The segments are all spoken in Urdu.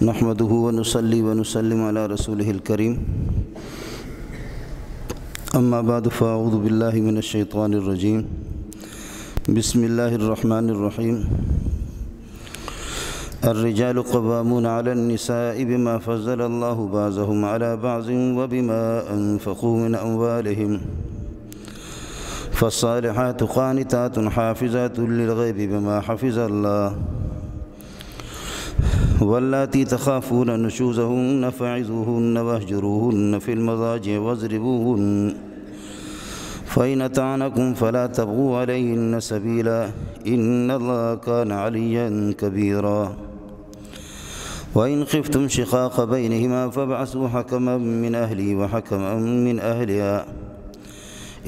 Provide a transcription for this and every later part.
نحمده ونصلي ونسلم على رسوله الكريم أما بعد فأعوذ بالله من الشيطان الرجيم بسم الله الرحمن الرحيم الرجال قوامون على النساء بما فضل الله بعضهم على بعض وبما أنفقوا من أموالهم فالصالحات قانتات حافظات للغيب بما حفظ الله واللاتي تخافون نشوزهن فعظوهن واهجروهن في المضاجع واضربوهن فإن أطعنكم فلا تبغوا عليهن سبيلا إن الله كان عليا كبيرا وإن خفتم شقاق بينهما فابعثوا حكما من أهله وحكما من أهلها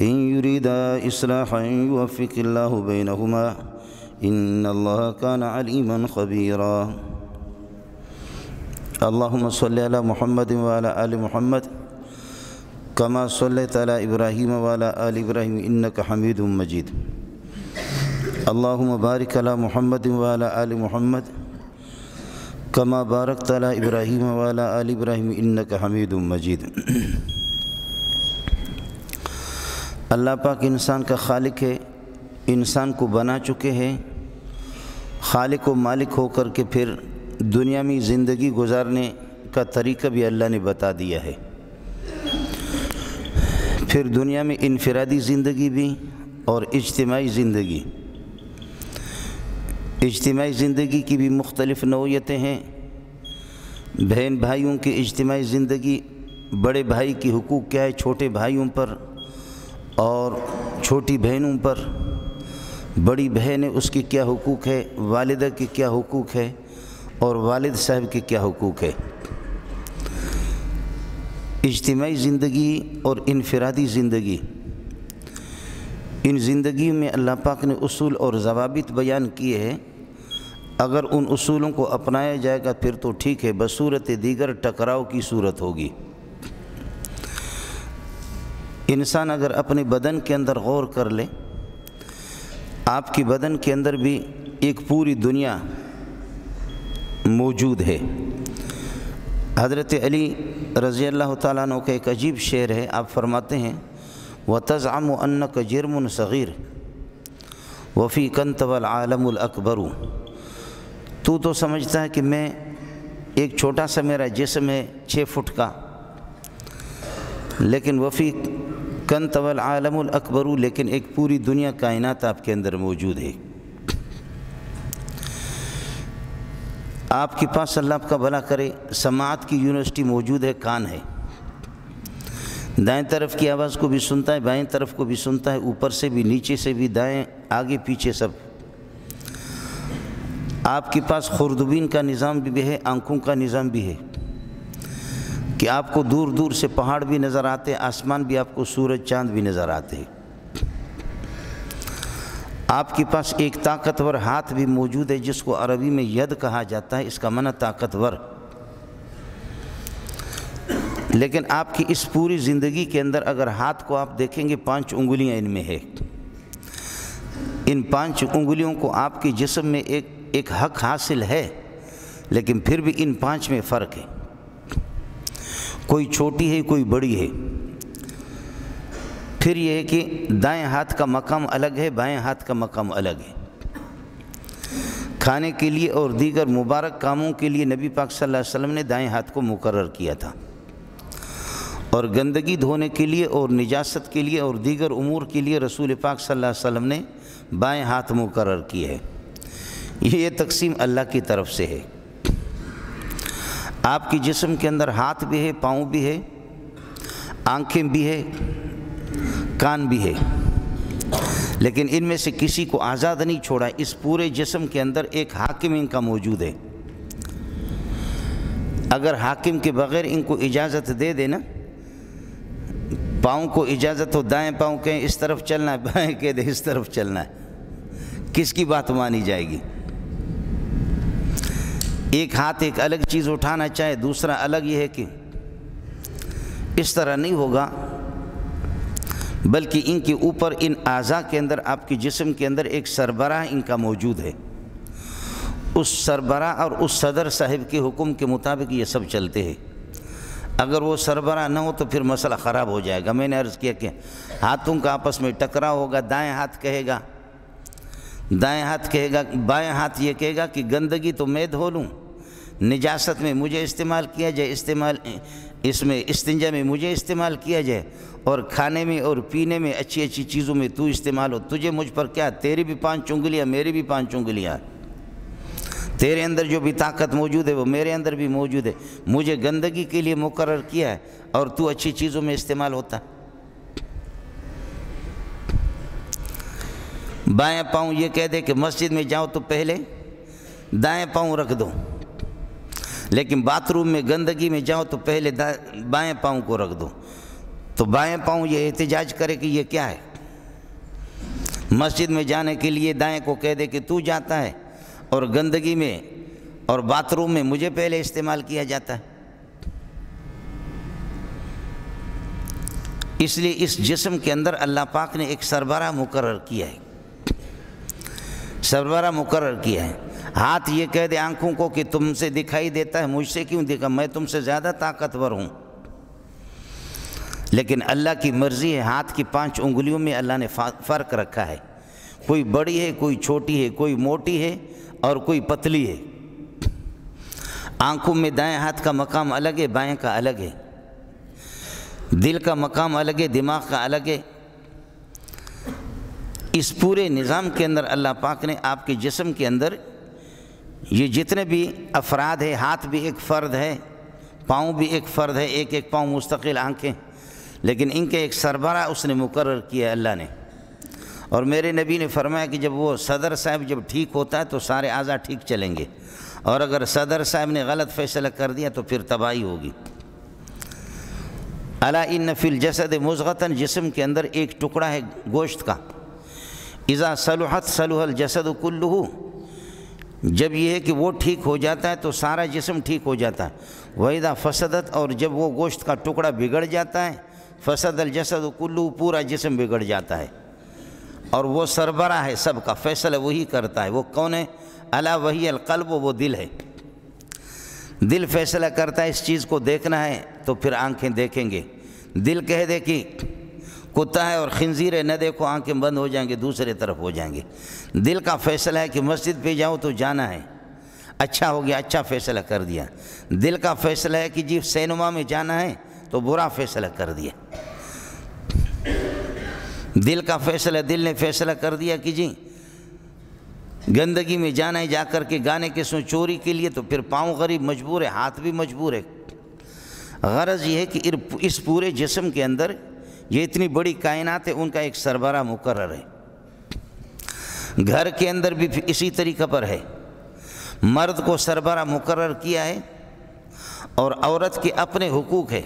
إن يريدا إصلاحا يوفق الله بينهما إن الله كان عليما خبيرا اللهم صل على محمد وعلى آل محمد كما صليت على إبراهيم وعلى آل إبراهيم إنك حميد مجيد اللهم بارك على محمد وعلى آل محمد كما باركت على إبراهيم وعلى آل إبراهيم إنك حميد مجيد اللہ پاک انسان کا خالق ہے، انسان کو بنا چکے ہیں، خالق و مالک ہو کر کے پھر دنیا میں زندگی گزارنے کا طریقہ بھی اللہ نے بتا دیا ہے۔ پھر دنیا میں انفرادی زندگی بھی اور اجتماعی زندگی، اجتماعی زندگی کی بھی مختلف نوعیتیں ہیں۔ بہن بھائیوں کی اجتماعی زندگی، بڑے بھائی کی حقوق کیا ہے چھوٹے بھائیوں پر اور چھوٹی بہنوں پر، بڑی بہن ہے اس کی کیا حقوق ہے، والدہ کی کیا حقوق ہے اور والد صاحب کی کیا حقوق ہے۔ اجتماعی زندگی اور انفرادی زندگی، ان زندگیوں میں اللہ پاک نے اصول اور ضوابط بیان کیے ہیں۔ اگر ان اصولوں کو اپنایا جائے گا پھر تو ٹھیک ہے، بصورت دیگر ٹکراؤ کی صورت ہوگی۔ انسان اگر اپنے بدن کے اندر غور کر لے، آپ کی بدن کے اندر بھی ایک پوری دنیا موجود ہے۔ حضرت علی رضی اللہ تعالیٰ عنہ کا ایک عجیب شعر ہے، آپ فرماتے ہیں وَتَزْعَمُ أَنَّكَ جِرْمٌ صَغِيرٌ وَفِيكَ أَنْتَ وَالْعَالَمُ الْأَكْبَرُ۔ تو سمجھتا ہے کہ میں ایک چھوٹا سا میرا جسم ہے 6 فٹ کا، لیکن وَفِيكَ أَنْتَ وَالْعَالَمُ الْأَكْبَرُ، لیکن ایک پوری دنیا کائنات آپ کے اندر موجود ہے۔ آپ کے پاس اللہ آپ کا بھلا کرے سماعت کی یونیورسٹی موجود ہے، کان ہے، دائیں طرف کی آواز کو بھی سنتا ہے، بائیں طرف کو بھی سنتا ہے، اوپر سے بھی نیچے سے بھی، دائیں آگے پیچھے سب۔ آپ کے پاس خوردبین کا نظام بھی ہے، آنکھوں کا نظام بھی ہے کہ آپ کو دور دور سے پہاڑ بھی نظر آتے، آسمان بھی، آپ کو سورج چاند بھی نظر آتے ہیں۔ آپ کے پاس ایک طاقتور ہاتھ بھی موجود ہے جس کو عربی میں ید کہا جاتا ہے، اس کا معنی طاقتور۔ لیکن آپ کی اس پوری زندگی کے اندر اگر ہاتھ کو آپ دیکھیں گے 5 انگلیاں ان میں ہے۔ ان 5 انگلیوں کو آپ کے جسم میں ایک حق حاصل ہے، لیکن پھر بھی ان 5 میں فرق ہے، کوئی چھوٹی ہے کوئی بڑی ہے۔ پھر یہ ہے کہ دائیں ہاتھ کا مقام الگ ہے، بائیں ہاتھ کا مقام الگ ہے۔ کھانے کے لیے اور دیگر مبارک کاموں کے لیے نبی پاک صلی اللہ علیہ وسلم نے دائیں ہاتھ کو مقرر کیا تھا، اور گندگی دھونے کے لیے اور نجاست کے لیے اور دیگر امور کے لیے رسول پاک صلی اللہ علیہ وسلم نے بائیں ہاتھ مقرر کیے ہے۔ یہ تقسیم اللہ کی طرف سے ہے۔ آپ کی جسم کے اندر ہاتھ بھی ہے، پاؤں بھی ہے، آنکھیں بھی ہے، کان بھی ہے، لیکن ان میں سے کسی کو آزاد نہیں چھوڑا۔ اس پورے جسم کے اندر ایک حاکم ان کا موجود ہے۔ اگر حاکم کے بغیر ان کو اجازت دے دینا، پاؤں کو اجازت ہو دائیں پاؤں کہیں اس طرف چلنا ہے، بائیں کہہ دے اس طرف چلنا ہے، کس کی بات مانی جائے گی؟ ایک ہاتھ ایک الگ چیز اٹھانا چاہے، دوسرا الگ، یہ ہے کہ اس طرح نہیں ہوگا، بلکہ ان کے اوپر ان اعضاء کے اندر آپ کے جسم کے اندر ایک سربراہ ان کا موجود ہے۔ اس سربراہ اور اس صدر صاحب کے حکم کے مطابق یہ سب چلتے ہیں۔ اگر وہ سربراہ نہ ہو تو پھر مسئلہ خراب ہو جائے گا۔ میں نے عرض کیا کہ ہاتھوں کا آپس میں ٹکراؤ ہوگا، دائیں ہاتھ کہے گا بائیں ہاتھ یہ کہے گا کہ گندگی تو میں دھو لوں، نجاست میں مجھے استعمال کیا جائے، اس میں استنجا میں مجھے استعمال کیا جائے، اور کھانے میں اور پینے میں اچھی اچھی چیزوں میں تو استعمال ہو، تجھے مجھ پر کیا، تیری بھی 5 انگلیاں میری بھی 5 انگلیاں، تیرے اندر جو بھی طاقت موجود ہے وہ میرے اندر بھی موجود ہے، مجھے گندگی کے لیے مقرر کیا ہے اور تو اچھی چیزوں میں استعمال ہوتا ہے۔ بائیں پاؤں یہ کہہ دے کہ مسجد میں جاؤ تو پہلے دائیں پاؤں رکھ دو، لیکن باتھ روم میں گندگی میں جاؤ تو پہلے بائیں پاؤں کو رکھ دو، تو بائیں پاؤں یہ احتجاج کرے کہ یہ کیا ہے؟ مسجد میں جانے کے لیے دائیں کو کہہ دے کہ تو جاتا ہے اور گندگی میں اور باتھ روم میں مجھے پہلے استعمال کیا جاتا ہے۔ اس لیے اس جسم کے اندر اللہ پاک نے ایک سربراہ مقرر کیا ہے، ہاتھ یہ کہہ دے آنکھوں کو کہ تم سے دکھائی دیتا ہے، مجھ سے کیوں دیکھا، میں تم سے زیادہ طاقتور ہوں، لیکن اللہ کی مرضی ہے، ہاتھ کی 5 انگلیوں میں اللہ نے فرق رکھا ہے، کوئی بڑی ہے، کوئی چھوٹی ہے، کوئی موٹی ہے اور کوئی پتلی ہے۔ آنکھوں میں دائیں ہاتھ کا مقام الگ ہے، بائیں کا الگ ہے، دل کا مقام الگ ہے، دماغ کا الگ ہے۔ اس پورے نظام کے اندر اللہ پاک نے آپ کے جسم کے اندر یہ جتنے بھی افراد ہیں، ہاتھ بھی ایک فرد ہے، پاؤں بھی ایک فرد ہے، ایک ایک پاؤں مستقل آنکھیں، لیکن ان کے ایک سربراہ اس نے مقرر کیا اللہ نے۔ اور میرے نبی نے فرمایا کہ جب وہ صدر صاحب جب ٹھیک ہوتا ہے تو سارے اعضاء ٹھیک چلیں گے، اور اگر صدر صاحب نے غلط فیصلہ کر دیا تو پھر تباہی ہوگی۔ الا ان فی الجسد مضغۃ، جسم کے اندر ایک ٹکڑا ہے گوشت کا، اذا صلحت صلح الجسد کلہ، جب یہ ہے کہ وہ ٹھیک ہو جاتا ہے تو سارا جسم ٹھیک ہو جاتا ہے، وَإِذَا فَسَدَتْ، اور جب وہ گوشت کا ٹکڑا بگڑ جاتا ہے، فسد الجسد کلہ، پورا جسم بگڑ جاتا ہے۔ اور وہ سربراہ ہے، سب کا فیصلہ وہی کرتا ہے۔ وہ کون ہے؟ الا وہی القلب، وہ دل ہے، دل فیصلہ کرتا ہے اس چیز کو دیکھنا ہے تو پھر آنکھیں دیکھیں گے، دل کہہ دے کہ کتا ہے اور خنزیر ہے، نہ دیکھو، آنکھیں بند ہو جائیں گے، دوسرے طرف ہو جائیں گے۔ دل کا فیصلہ ہے کہ مسجد پہ جاؤ تو جانا ہے، اچھا ہو گیا، اچھا فیصلہ کر دیا۔ دل کا فیصلہ ہے کہ جی سینما میں جانا ہے تو برا فیصلہ کر دیا۔ دل کا فیصلہ، دل نے فیصلہ کر دیا کہ جی گندگی میں جانا ہے، جا کر کے گانے کے سن چوری کے لیے، تو پھر پاؤں غریب مجبور ہے، ہاتھ بھی مجبور ہے۔ غرض یہ ہے کہ اس پورے جسم کے اندر یہ اتنی بڑی کائنات ہے، ان کا ایک سربراہ مقرر ہے۔ گھر کے اندر بھی اسی طریقہ پر ہے، مرد کو سربراہ مقرر کیا ہے، اور عورت کے اپنے حقوق ہے،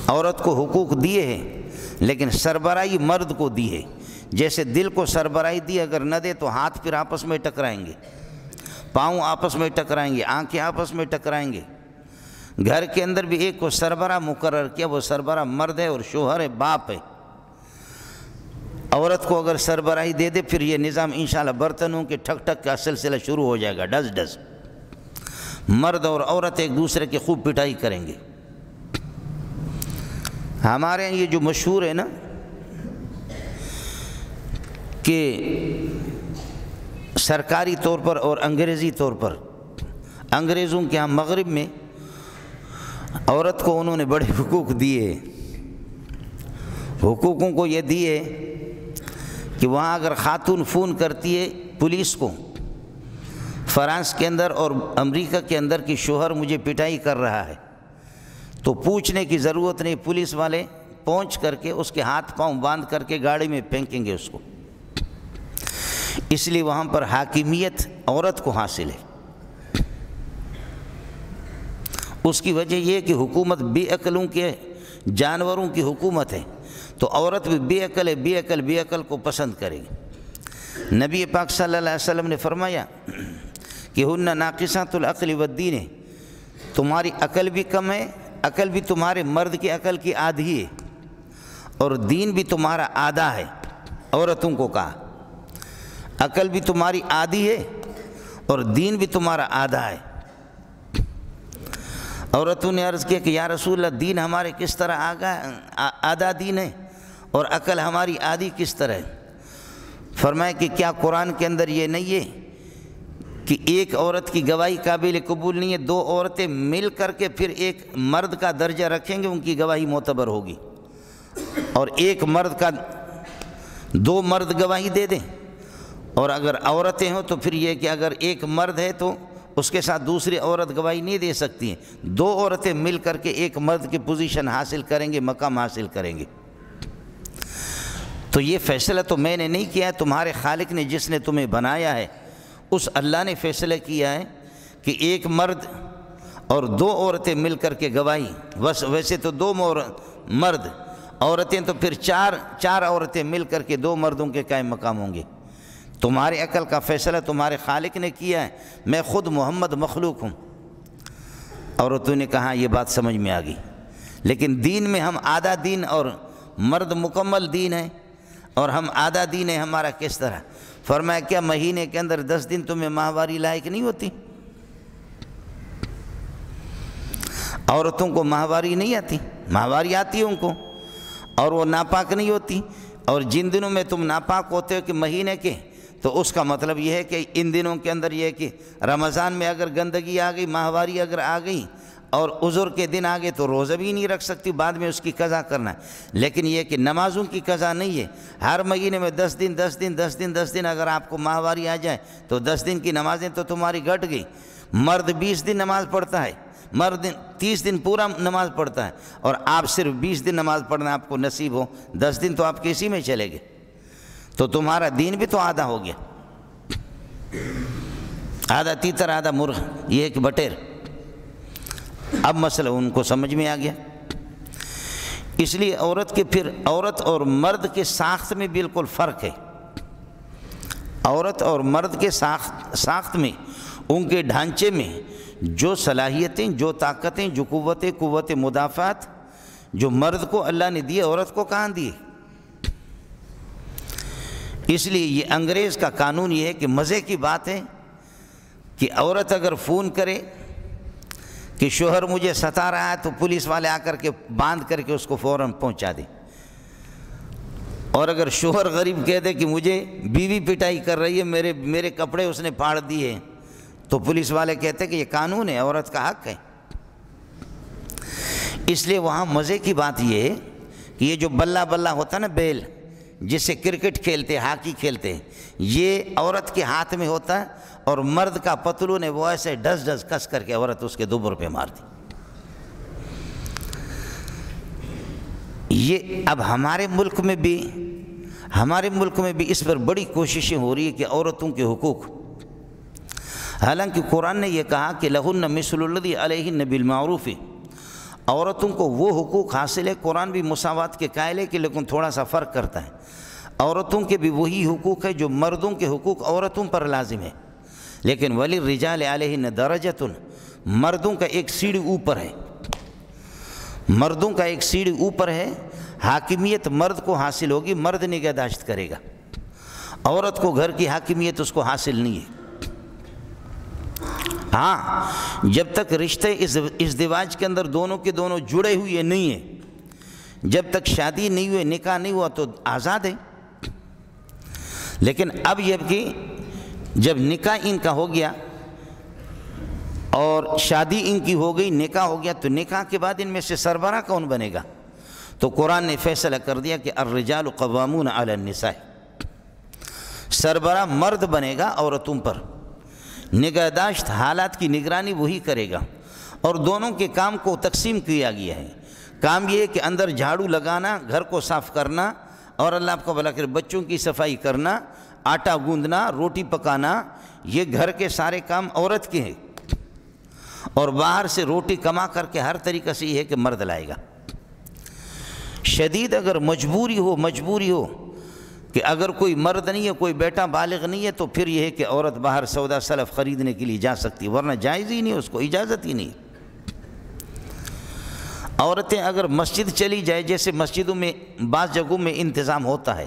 عورت کو حقوق دیے ہیں، لیکن سربراہی مرد کو دی ہے۔ جیسے دل کو سربراہی دی، اگر نہ دے تو ہاتھ پھر آپس میں ٹکرائیں گے، پاؤں آپس میں ٹکرائیں گے، آنکھیں آپس میں ٹکرائیں گے۔ گھر کے اندر بھی ایک کو سربراہ مقرر کیا، وہ سربراہ مرد ہے اور شوہر ہے، باپ ہے۔ عورت کو اگر سربراہی دے دے، پھر یہ نظام انشاءاللہ برتنوں کے ٹھک ٹھک کا سلسلہ شروع ہو جائے گا، ڈز ڈز، مرد اور عورت ایک دوسرے کی خوب پٹائی کریں گے۔ ہمارے یہ جو مشہور ہے نا کہ سرکاری طور پر اور انگریزی طور پر، انگریزوں کے ہاں مغرب میں عورت کو انہوں نے بڑے حقوق دیے، حقوقوں کو یہ دیے کہ وہاں اگر خاتون فون کرتی ہے پولیس کو، فرانس کے اندر اور امریکہ کے اندر کہ شوہر مجھے پٹائی کر رہا ہے، تو پوچھنے کی ضرورت نہیں، پولیس والے پہنچ کر کے اس کے ہاتھ پاؤں باندھ کر کے گاڑی میں پھینکیں گے اس کو۔ اس لیے وہاں پر حاکمیت عورت کو حاصل ہے۔ اس کی وجہ یہ ہے کہ حکومت بے عقلوں کے، جانوروں کی حکومت ہے، تو عورت بھی بے عقل ہے، بے عقل کو پسند کرے گی۔ نبی پاک صلی اللہ علیہ وسلم نے فرمایا کہ ہن ناقصات العقل والدین، تمہاری عقل بھی کم ہے، عقل بھی تمہارے مرد کی عقل کی آدھی ہے، اور دین بھی تمہارا آدھا ہے۔ عورتوں کو کہا عقل بھی تمہاری آدھی ہے اور دین بھی تمہارا آدھا ہے۔ عورتوں نے عرض کیا کہ یا رسول اللہ دین ہمارے کس طرح آدھا دین ہے اور عقل ہماری آدھی کس طرح ہے؟ فرمایا کہ کیا قرآن کے اندر یہ نہیں ہے کہ ایک عورت کی گواہی قابل قبول نہیں ہے، دو عورتیں مل کر کے پھر ایک مرد کا درجہ رکھیں گے، ان کی گواہی معتبر ہوگی، اور ایک مرد کا دو مرد گواہی دے دیں، اور اگر عورتیں ہوں تو پھر یہ کہ اگر ایک مرد ہے تو اس کے ساتھ دوسری عورت گواہی نہیں دے سکتی ہیں، دو عورتیں مل کر کے ایک مرد کی پوزیشن حاصل کریں گے، مقام حاصل کریں گے۔ تو یہ فیصلہ تو میں نے نہیں کیا ہے، تمہارے خالق نے جس نے تمہیں بنایا ہے اس اللہ نے فیصلہ کیا ہے کہ ایک مرد اور دو عورتیں مل کر کے گواہی، ویسے تو دو مرد، عورتیں تو پھر چار عورتیں مل کر کے دو مردوں کے قائم مقام ہوں گے۔ تمہارے عقل کا فیصلہ تمہارے خالق نے کیا ہے، میں خود محمد مخلوق ہوں۔ عورتوں نے کہا یہ بات سمجھ میں آ گئی، لیکن دین میں ہم آدھا دین اور مرد مکمل دین ہے، اور ہم آدھا دین ہے ہمارا کس طرح؟ فرمایا کیا مہینے کے اندر 10 دن تمہیں ماہواری لائق نہیں ہوتی؟ عورتوں کو ماہواری نہیں آتی، ماہواری آتی ہے ان کو، اور وہ ناپاک نہیں ہوتی، اور جن دنوں میں تم ناپاک ہوتے ہو کہ مہینے کے، تو اس کا مطلب یہ ہے کہ ان دنوں کے اندر یہ ہے کہ رمضان میں اگر گندگی آ گئی، ماہواری اگر آ گئی اور عذر کے دن آگے تو روزہ بھی نہیں رکھ سکتی، بعد میں اس کی قضا کرنا ہے۔ لیکن یہ کہ نمازوں کی قضا نہیں ہے، ہر مہینے میں 10 دن اگر آپ کو ماہواری آ جائے تو 10 دن کی نمازیں تو تمہاری گھٹ گئی۔ مرد 20 دن نماز پڑھتا ہے، مرد 30 دن پورا نماز پڑھتا ہے، اور آپ صرف 20 دن نماز پڑھنا آپ کو نصیب ہو، 10 دن تو آپ کے اسی میں چلے گئے، تو تمہارا دین بھی تو آدھا ہو گیا، آدھا تیتر آدھا مرغ، یہ ایک بٹیر۔ اب مسئلہ ان کو سمجھ میں آ گیا، اس لیے عورت اور مرد کے ساخت میں بالکل فرق ہے۔ عورت اور مرد کے ساخت میں، ان کے ڈھانچے میں جو صلاحیتیں، جو طاقتیں، جو قوت مدافعت جو مرد کو اللہ نے دی، عورت کو کہاں دی؟ اس لیے یہ انگریز کا قانون یہ ہے کہ مزے کی بات ہے کہ عورت اگر فون کرے کہ شوہر مجھے ستا رہا ہے تو پولیس والے آ کر کے باندھ کر کے اس کو فوراً پہنچا دے، اور اگر شوہر غریب کہہ دے کہ مجھے بیوی پٹائی کر رہی ہے، میرے کپڑے اس نے پھاڑ دیے، تو پولیس والے کہتے کہ یہ قانون ہے، عورت کا حق ہے۔ اس لیے وہاں مزے کی بات یہ ہے کہ یہ جو بلہ ہوتا ہے نا، بیل جس سے کرکٹ کھیلتے، ہاکی کھیلتے، یہ عورت کے ہاتھ میں ہوتا ہے، اور مرد کا پتلون ہے وہ ایسے ڈس کس کر کے عورت اس کے دوبر پہ مار دی۔ یہ اب ہمارے ملک میں بھی اس پر بڑی کوششیں ہو رہی ہے کہ عورتوں کے حقوق، حالانکہ قرآن نے یہ کہا کہ لہن مثل الذی علیہن بالمعروف، عورتوں کو وہ حقوق حاصل ہے، قرآن بھی مساوات کے قائل ہے کہ لیکن تھوڑا سا فرق کرتا ہے، عورتوں کے بھی وہی حقوق ہے جو مردوں کے حقوق عورتوں پر لازم ہے، لیکن وَلِلرِّجَالِ عَلَيْهِنَّ دَرَجَةٌ، مردوں کا ایک سیڑھی اوپر ہے، مردوں کا ایک سیڑھی اوپر ہے، حاکمیت مرد کو حاصل ہوگی، مرد نگہداشت کرے گا، عورت کو گھر کی حاکمیت اس کو حاصل نہیں ہے۔ ہاں جب تک رشتے ازدواج کے اندر دونوں کے دونوں جڑے ہوئے نہیں ہیں، جب تک شادی نہیں ہوئی، نکاح نہیں ہوا تو آزاد ہے، لیکن اب جب نکاح ان کا ہو گیا اور شادی ان کی ہو گئی، نکاح ہو گیا، تو نکاح کے بعد ان میں سے سربراہ کون بنے گا؟ تو قرآن نے فیصلہ کر دیا کہ الرجال قوامون علی النساء، سربراہ مرد بنے گا عورتوں پر، نگہداشت حالات کی نگرانی وہی کرے گا، اور دونوں کے کام کو تقسیم کیا گیا ہے۔ کام یہ ہے کہ اندر جھاڑو لگانا، گھر کو صاف کرنا، اور اللہ آپ کو بھلا کرے بچوں کی صفائی کرنا، آٹا گوندنا، روٹی پکانا، یہ گھر کے سارے کام عورت کے ہیں، اور باہر سے روٹی کما کر کے ہر طریقہ سے یہ ہے کہ مرد لائے گا۔ شدید اگر مجبوری ہو کہ اگر کوئی مرد نہیں ہے، کوئی بیٹا بالغ نہیں ہے، تو پھر یہ ہے کہ عورت باہر سودا سلف خریدنے کے لیے جا سکتی، ورنہ جائز ہی نہیں، اس کو اجازت ہی نہیں۔ عورتیں اگر مسجد چلی جائے، جیسے مسجدوں میں بعض جگہوں میں انتظام ہوتا ہے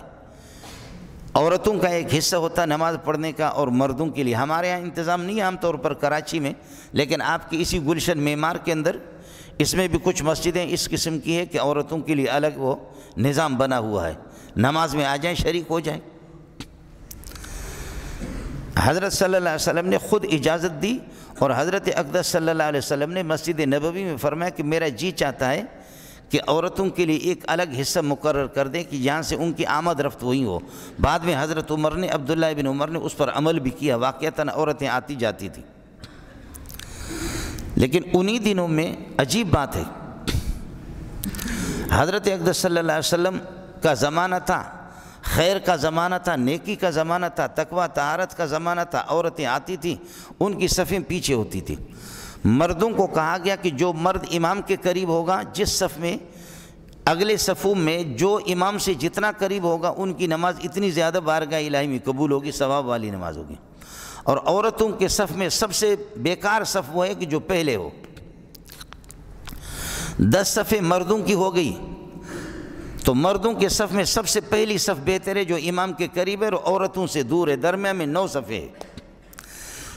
عورتوں کا ایک حصہ ہوتا نماز پڑھنے کا اور مردوں کے لیے. ہمارے یہاں انتظام نہیں ہے عام طور پر کراچی میں، لیکن آپ کی اسی گلشن معمار کے اندر اس میں بھی کچھ مسجدیں اس قسم کی ہے کہ عورتوں کے لیے الگ وہ نظام بنا ہوا ہے، نماز میں آ جائیں، شریک ہو جائیں. حضرت صلی اللہ علیہ وسلم نے خود اجازت دی، اور حضرت اقدس صلی اللہ علیہ وسلم نے مسجد نبوی میں فرمایا کہ میرا جی چاہتا ہے کہ عورتوں کے لیے ایک الگ حصہ مقرر کر دیں کہ جہاں سے ان کی آمد رفت وہی ہو. بعد میں حضرت عمر نے، عبداللہ بن عمر نے اس پر عمل بھی کیا، واقعتاً عورتیں آتی جاتی تھیں. لیکن انہی دنوں میں عجیب بات ہے، حضرت اقدس صلی اللہ علیہ وسلم کا زمانہ تھا، خیر کا زمانہ تھا، نیکی کا زمانہ تھا، تقویٰ طہارت کا زمانہ تھا. عورتیں آتی تھیں، ان کی صفیں پیچھے ہوتی تھیں. مردوں کو کہا گیا کہ جو مرد امام کے قریب ہوگا، جس صف میں اگلے صفوں میں جو امام سے جتنا قریب ہوگا ان کی نماز اتنی زیادہ بارگاہ الہی میں قبول ہوگی، ثواب والی نماز ہوگی. اور عورتوں کے صف میں سب سے بیکار صف وہ ہے کہ جو پہلے ہو. 10 صفیں مردوں کی ہو گئی تو مردوں کے صف میں سب سے پہلی صف بہتر ہے جو امام کے قریب ہے اور عورتوں سے دور ہے، درمیان میں 9 صفیں ہے.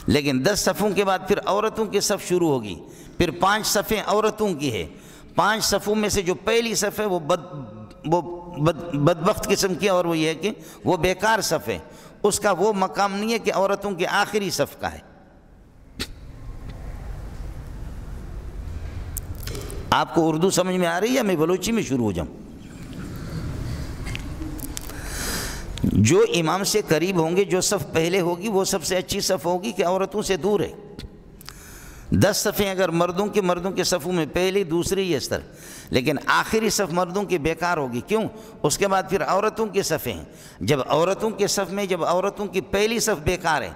لیکن 10 صفوں کے بعد پھر عورتوں کی صف شروع ہوگی، پھر 5 صفیں عورتوں کی ہے. 5 صفوں میں سے جو پہلی صف ہے وہ بدبخت قسم کی، اور وہ یہ ہے کہ وہ بیکار صف ہے، اس کا وہ مقام نہیں ہے کہ عورتوں کے آخری صف کا ہے. آپ کو اردو سمجھ میں آ رہی ہے یا میں بلوچی میں شروع ہو جاؤں؟ جو امام سے قریب ہوں گے، جو صف پہلے ہوگی وہ سب سے اچھی صف ہوگی کہ عورتوں سے دور ہے. 10 صفیں اگر مردوں کے صفوں میں پہلی دوسری یہ اس طرح، لیکن آخری صف مردوں کی بیکار ہوگی. کیوں؟ اس کے بعد پھر عورتوں کی صفیں ہیں. جب عورتوں کے صف میں جب عورتوں کی پہلی صف بیکار ہے،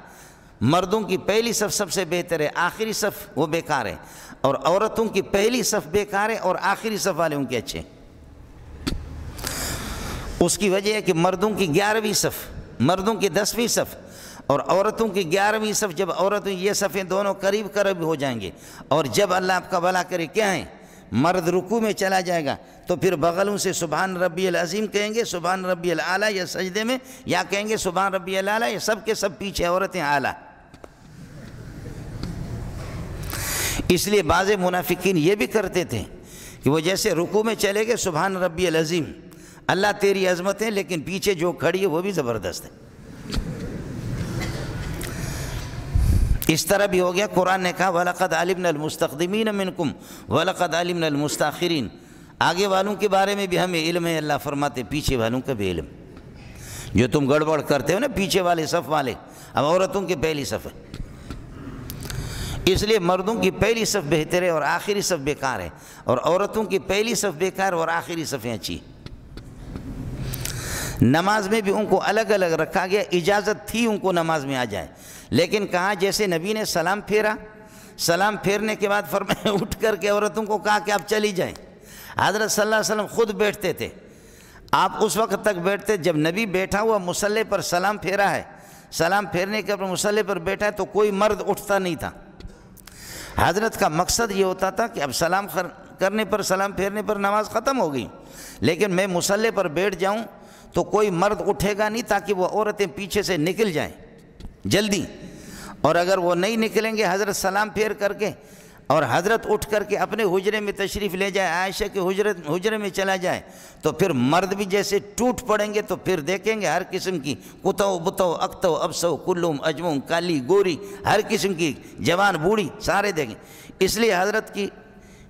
مردوں کی پہلی صف سب سے بہتر ہے، آخری صف وہ بیکار ہے، اور عورتوں کی پہلی صف بیکار ہے اور آخری صف والے ان کے اچھے. اس کی وجہ ہے کہ مردوں کی 11ویں صف، مردوں کی 10ویں صف اور عورتوں کی 11ویں صف، جب عورتوں یہ صفیں دونوں قریب ہو جائیں گے، اور جب اللہ آپ کا بھلا کرے کیا ہے، مرد رکوع میں چلا جائے گا تو پھر بغلوں سے سبحان ربی العظیم کہیں گے، سبحان ربی الاعلیٰ، یا سجدے میں یا کہیں گے سبحان ربی الاعلیٰ، یہ سب کے سب پیچھے عورتیں اعلیٰ. اس لیے بعض منافقین یہ بھی کرتے تھے کہ وہ جیسے رکوع میں چلے گئے سبحان ربی العظیم، اللہ تیری عظمت ہے، لیکن پیچھے جو کھڑی ہے وہ بھی زبردست ہے. اس طرح بھی ہو گیا. قرآن نے کہا وَلَقَدْ عَلِمْنَا الْمُسْتَقْدِمِينَ مِنْكُمْ وَلَقَدْ عَلِمْنَا الْمُسْتَأْخِرِينَ. آگے والوں کے بارے میں بھی ہمیں علم ہے، اللہ فرماتے پیچھے والوں کا بھی علم. جو تم گڑبڑ کرتے ہو نا پیچھے والے صف والے، اب عورتوں کی پہلی صف ہے. اس لیے مردوں کی پہلی صف بہتر ہے اور آخری صف بیکار ہے، اور عورتوں کی پہلی صف بیکار اور آخری صفیں اچھی. نماز میں بھی ان کو الگ الگ رکھا گیا. اجازت تھی ان کو نماز میں آ جائیں، لیکن کہا جیسے نبی نے سلام پھیرا، سلام پھیرنے کے بعد فرمایا اٹھ کر کے عورتوں کو کہا کہ آپ چلی جائیں. حضرت صلی اللہ علیہ وسلم خود بیٹھتے تھے، آپ اس وقت تک بیٹھتے جب نبی بیٹھا ہوا مصلی پر سلام پھیرا ہے، سلام پھیرنے کے بعد مصلی پر بیٹھا ہے تو کوئی مرد اٹھتا نہیں تھا. حضرت کا مقصد یہ ہوتا تھا کہ اب سلام کرنے پر، سلام پھیرنے پر نماز ختم ہو گئی، لیکن میں مصلی پر بیٹھ جاؤں تو کوئی مرد اٹھے گا نہیں تاکہ وہ عورتیں پیچھے سے نکل جائیں جلدی. اور اگر وہ نہیں نکلیں گے حضرت سلام پھیر کر کے اور حضرت اٹھ کر کے اپنے حجرے میں تشریف لے جائے، عائشہ کے حجرے میں چلا جائے، تو پھر مرد بھی جیسے ٹوٹ پڑیں گے. تو پھر دیکھیں گے ہر قسم کی کتو بتو اکتو ابسو کلوم اجموم کالی گوری، ہر قسم کی جوان بوڑھی سارے دیکھیں. اس لیے حضرت کی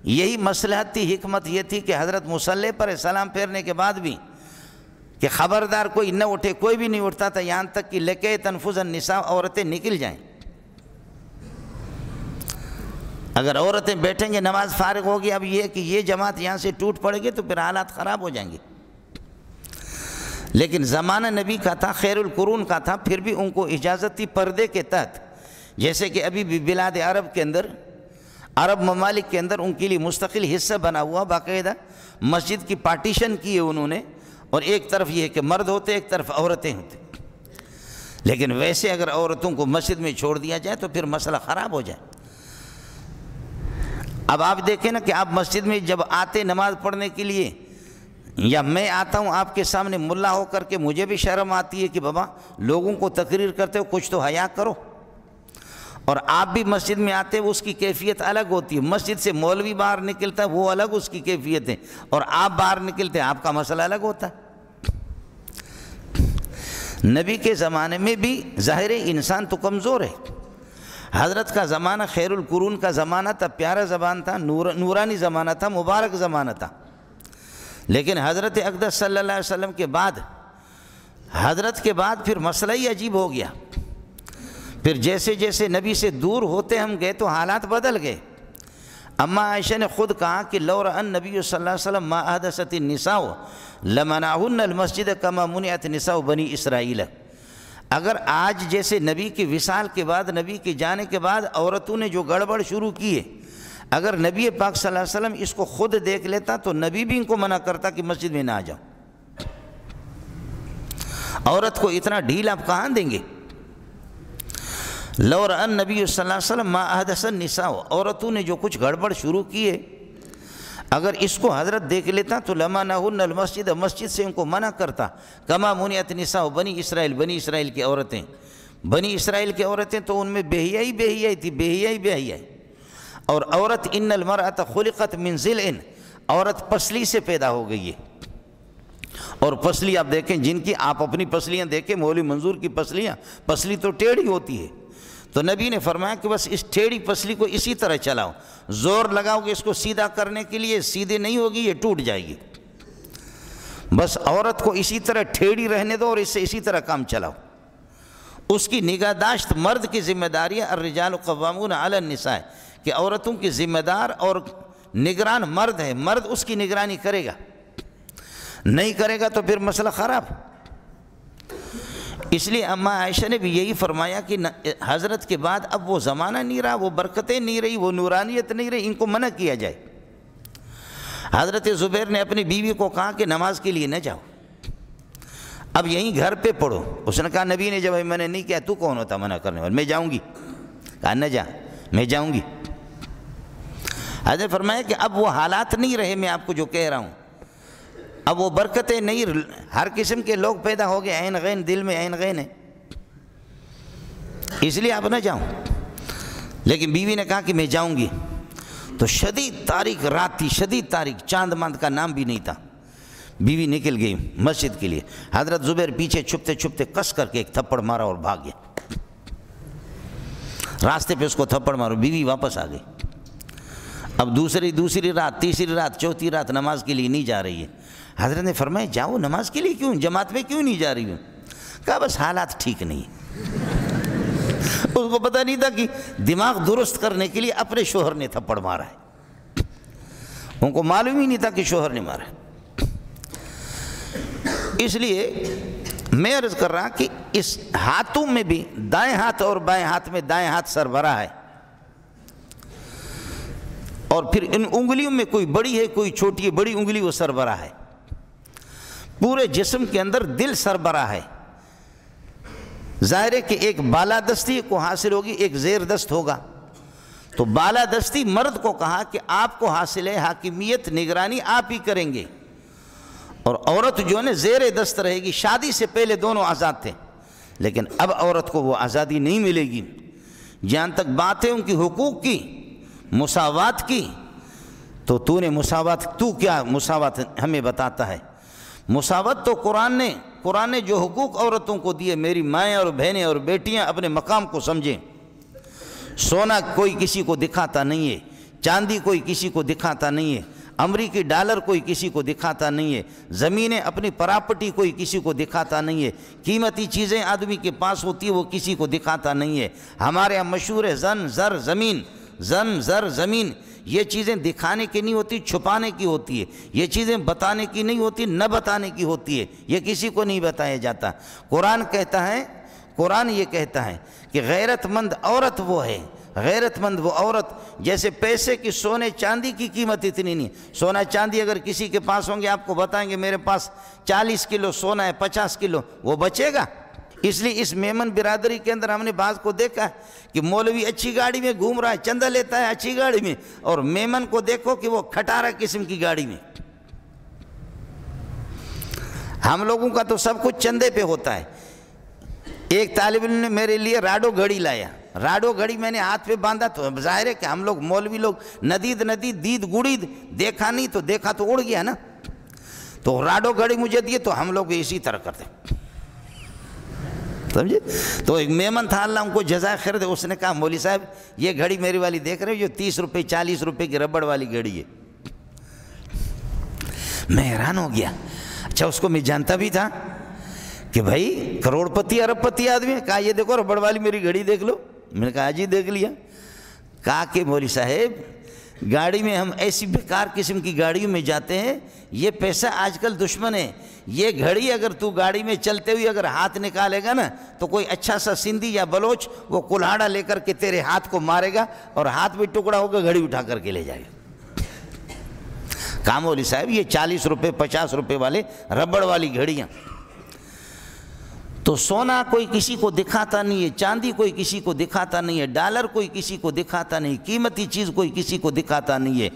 یہی مصلحت تھی، حکمت یہ تھی کہ حضرت مصلی پر سلام پھیرنے کے بعد بھی کہ خبردار کوئی نہ اٹھے. کوئی بھی نہیں اٹھتا تھا، یہاں تک کہ لکے تنفذ النساء، عورتیں نکل جائیں. اگر عورتیں بیٹھیں گے نماز فارغ ہوگی، اب یہ کہ یہ جماعت یہاں سے ٹوٹ پڑے گی تو پھر حالات خراب ہو جائیں گے. لیکن زمانہ نبی کا تھا، خیر القرون کا تھا، پھر بھی ان کو اجازت تھی پردے کے تحت. جیسے کہ ابھی بھی بلاد عرب کے اندر، عرب ممالک کے اندر ان کے لیے مستقل حصہ بنا ہوا، باقاعدہ مسجد کی پارٹیشن کی ہے انہوں نے، اور ایک طرف یہ ہے کہ مرد ہوتے، ایک طرف عورتیں ہوتے. لیکن ویسے اگر عورتوں کو مسجد میں چھوڑ دیا جائے تو پھر مسئلہ خراب ہو جائے. اب آپ دیکھیں نا کہ آپ مسجد میں جب آتے نماز پڑھنے کے لیے، یا میں آتا ہوں آپ کے سامنے ملا ہو کر کے، مجھے بھی شرم آتی ہے کہ بابا لوگوں کو تقریر کرتے ہو، کچھ تو حیا کرو، اور آپ بھی مسجد میں آتے ہیں، اس کی کیفیت الگ ہوتی ہے۔ مسجد سے مولوی باہر نکلتا ہے، وہ الگ اس کی کیفیت ہے، اور آپ باہر نکلتے ہیں، آپ کا مسئلہ الگ ہوتا ہے۔ نبی کے زمانے میں بھی ظاہر انسان تو کمزور ہے۔ حضرت کا زمانہ خیر القرون کا زمانہ تھا، پیارا زبان تھا، نورانی زمانہ تھا، مبارک زمانہ تھا، لیکن حضرت اقدس صلی اللہ علیہ وسلم کے بعد، حضرت کے بعد پھر مسئلہ ہی عجیب ہو گیا۔ پھر جیسے جیسے نبی سے دور ہوتے ہم گئے تو حالات بدل گئے۔ اما عائشہ نے خود کہا کہ لو رأى النبی صلی اللہ علیہ وسلم ما احدثت النساء لمنعهن المسجد كما منعت نساء بنی اسرائیل۔ اگر آج جیسے نبی کے وصال کے بعد، نبی کے جانے کے بعد عورتوں نے جو گڑبڑ شروع کی ہے، اگر نبی پاک صلی اللہ علیہ وسلم اس کو خود دیکھ لیتا تو نبی بھی ان کو منع کرتا کہ مسجد میں نہ آ جاؤ۔ عورت کو اتنا ڈھیل آپ کہاں دیں گے؟ لو رأى النبی صلی اللہ علیہ وسلم ما احدث النساء، عورتوں نے جو کچھ گڑبڑ شروع کی ہے، اگر اس کو حضرت دیکھ لیتا تو لمنعهن المسجد، مسجد سے ان کو منع کرتا، کما منعت نساء بنی اسرائیل، بنی اسرائیل کی عورتیں، بنی اسرائیل کی عورتیں تو ان میں بے حیائی بے حیائی تھی، بے حیائی بے حیائی۔ اور عورت ان المرأة خلقت من ضلع، عورت پسلی سے پیدا ہو گئی ہے۔ اور پسلی آپ دیکھیں، جن کی آپ اپنی پسلیاں دیکھیں، مولوی منظور کی پسلیاں، پسلی تو ٹیڑھی ہوتی ہے، تو نبی نے فرمایا کہ بس اس ٹیڑھی پسلی کو اسی طرح چلاؤ، زور لگاؤ گے اس کو سیدھا کرنے کے لیے، سیدھے نہیں ہوگی، یہ ٹوٹ جائے گی۔ بس عورت کو اسی طرح ٹیڑھی رہنے دو اور اس سے اسی طرح کام چلاؤ۔ اس کی نگہداشت مرد کی ذمہ داری ہے، الرجال قوامون علی النساء، کہ عورتوں کی ذمہ دار اور نگران مرد ہے، مرد اس کی نگرانی کرے گا، نہیں کرے گا تو پھر مسئلہ خراب۔ اس لیے اما عائشہ نے بھی یہی فرمایا کہ حضرت کے بعد اب وہ زمانہ نہیں رہا، وہ برکتیں نہیں رہی، وہ نورانیت نہیں رہی، ان کو منع کیا جائے۔ حضرت زبیر نے اپنی بیوی کو کہا کہ نماز کے لیے نہ جاؤ، اب یہیں گھر پہ پڑھو۔ اس نے کہا نبی نے جب میں نے نہیں کیا تو کون ہوتا منع کرنے والا، میں جاؤں گی۔ کہا نہ جا، میں جاؤں گی۔ حضرت فرمایا کہ اب وہ حالات نہیں رہے، میں آپ کو جو کہہ رہا ہوں، اب وہ برکتیں نہیں، ہر قسم کے لوگ پیدا ہو گئے، عین غین، دل میں عین غین ہے، اس لیے اب نہ جاؤں۔ لیکن بیوی نے کہا کہ میں جاؤں گی۔ تو شدید تاریک رات تھی، شدید تاریک، چاند ماند کا نام بھی نہیں تھا۔ بیوی نکل گئی مسجد کے لیے، حضرت زبیر پیچھے چھپتے چھپتے کس کر کے ایک تھپڑ مارا اور بھاگ گیا، راستے پہ اس کو تھپڑ مارو، بیوی واپس آ گئی۔ اب دوسری رات، تیسری رات، چوتھی رات نماز کے لیے نہیں جا رہی ہے۔ حضرت نے فرمایا جاؤ نماز کے لیے، کیوں جماعت میں کیوں نہیں جا رہی ہوں؟ کہا بس حالات ٹھیک نہیں۔ اس کو پتہ نہیں تھا کہ دماغ درست کرنے کے لیے اپنے شوہر نے تھپڑ مارا ہے، ان کو معلوم ہی نہیں تھا کہ شوہر نے مارا ہے۔ اس لیے میں عرض کر رہا کہ اس ہاتھوں میں بھی دائیں ہاتھ اور بائیں ہاتھ میں دائیں ہاتھ سربراہ ہے، اور پھر ان انگلیوں میں کوئی بڑی ہے کوئی چھوٹی ہے، بڑی انگلی وہ سربراہ ہے۔ پورے جسم کے اندر دل سربراہ ہے۔ ظاہر ہے کہ ایک بالادستی کو حاصل ہوگی، ایک زیر دست ہوگا۔ تو بالادستی مرد کو کہا کہ آپ کو حاصل ہے، حاکمیت نگرانی آپ ہی کریں گے، اور عورت جو ہے نا زیر دست رہے گی۔ شادی سے پہلے دونوں آزاد تھے، لیکن اب عورت کو وہ آزادی نہیں ملے گی۔ جہاں تک بات ہے ان کی حقوق کی، مساوات کی، تو نے مساوات، تو کیا مساوات ہمیں بتاتا ہے؟ مساوات تو قرآن نے جو حقوق عورتوں کو دیے، میری مائیں اور بہنیں اور بیٹیاں اپنے مقام کو سمجھیں۔ سونا کوئی کسی کو دکھاتا نہیں ہے، چاندی کوئی کسی کو دکھاتا نہیں ہے، امریکی ڈالر کوئی کسی کو دکھاتا نہیں ہے، زمینیں اپنی پراپرٹی کوئی کسی کو دکھاتا نہیں ہے، قیمتی چیزیں آدمی کے پاس ہوتی ہے وہ کسی کو دکھاتا نہیں ہے۔ ہمارے یہاں مشہور ہے زن زر زمین، زن زر زمین، یہ چیزیں دکھانے کی نہیں ہوتی، چھپانے کی ہوتی ہے۔ یہ چیزیں بتانے کی نہیں ہوتی، نہ بتانے کی ہوتی ہے، یہ کسی کو نہیں بتایا جاتا۔ قرآن یہ کہتا ہے کہ غیرت مند عورت وہ ہے، غیرت مند وہ عورت، جیسے پیسے کی، سونے چاندی کی قیمت اتنی نہیں۔ سونا چاندی اگر کسی کے پاس ہوں گے، آپ کو بتائیں گے میرے پاس 40 کلو سونا ہے، 50 کلو، وہ بچے گا؟ اس لیے اس میمن برادری کے اندر ہم نے بعض کو دیکھا ہے کہ مولوی اچھی گاڑی میں گھوم رہا ہے، چندہ لیتا ہے اچھی گاڑی میں، اور میمن کو دیکھو کہ وہ کھٹارا قسم کی گاڑی میں۔ ہم لوگوں کا تو سب کچھ چندے پہ ہوتا ہے۔ ایک طالب علم نے میرے لیے راڈو گھڑی لایا، راڈو گھڑی میں نے ہاتھ پہ باندھا تو ظاہر ہے کہ ہم لوگ مولوی لوگ ندید دید گڑید، دیکھا نہیں تو دیکھا تو اڑ گیا نا، تو راڈو گھڑی مجھے دیے تو ہم لوگ اسی طرح کرتے، سمجھے؟ تو ایک میمن تھا، اللہ ان کو جزائے خیر دے، اس نے کہا مولوی صاحب یہ گھڑی میری والی دیکھ رہے ہو، جو 30 روپے 40 روپے کی ربڑ والی گھڑی ہے۔ میں حیران ہو گیا، اچھا اس کو میں جانتا بھی تھا کہ بھائی کروڑ پتی ارب پتی آدمی ہے۔ کہا یہ دیکھو ربڑ والی میری گھڑی دیکھ لو۔ میں نے کہا جی دیکھ لیا۔ کہا کہ مولوی صاحب گاڑی میں ہم ایسی بیکار قسم کی گاڑیوں میں جاتے ہیں، یہ پیسہ آج کل دشمن ہے، یہ گھڑی اگر تو گاڑی میں چلتے ہوئے اگر ہاتھ نکالے گا نا تو کوئی اچھا سا سندھی یا بلوچ وہ کلہاڑا لے کر کے تیرے ہاتھ کو مارے گا اور ہاتھ بھی ٹکڑا ہوگا، گھڑی اٹھا کر کے لے جائے گا۔ کہا مولوی صاحب یہ 40 روپے 50 روپے والے ربڑ والی گھڑیاں، تو سونا کوئی کسی کو دکھاتا نہیں ہے، چاندی کوئی کسی کو دکھاتا نہیں ہے، ڈالر کوئی کسی کو دکھاتا نہیں، قیمتی چیز کوئی کسی کو دکھاتا نہیں ہے۔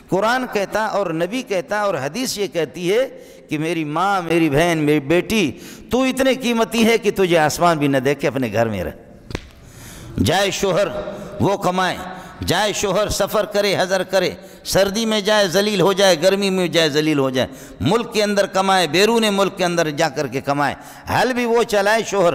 قرآن کہتا اور نبی کہتا اور حدیث یہ کہتی ہے کہ میری ماں، میری بہن، میری بیٹی، تو اتنے قیمتی ہے کہ تجھے آسمان بھی نہ دیکھے، اپنے گھر میں رہ۔ جائے شوہر وہ کمائے، جائے شوہر سفر کرے حضر کرے، سردی میں جائے ذلیل ہو جائے، گرمی میں جائے ذلیل ہو جائے، ملک کے اندر کمائے، بیرون ملک کے اندر جا کر کے کمائے، حل بھی وہ چلائے شوہر۔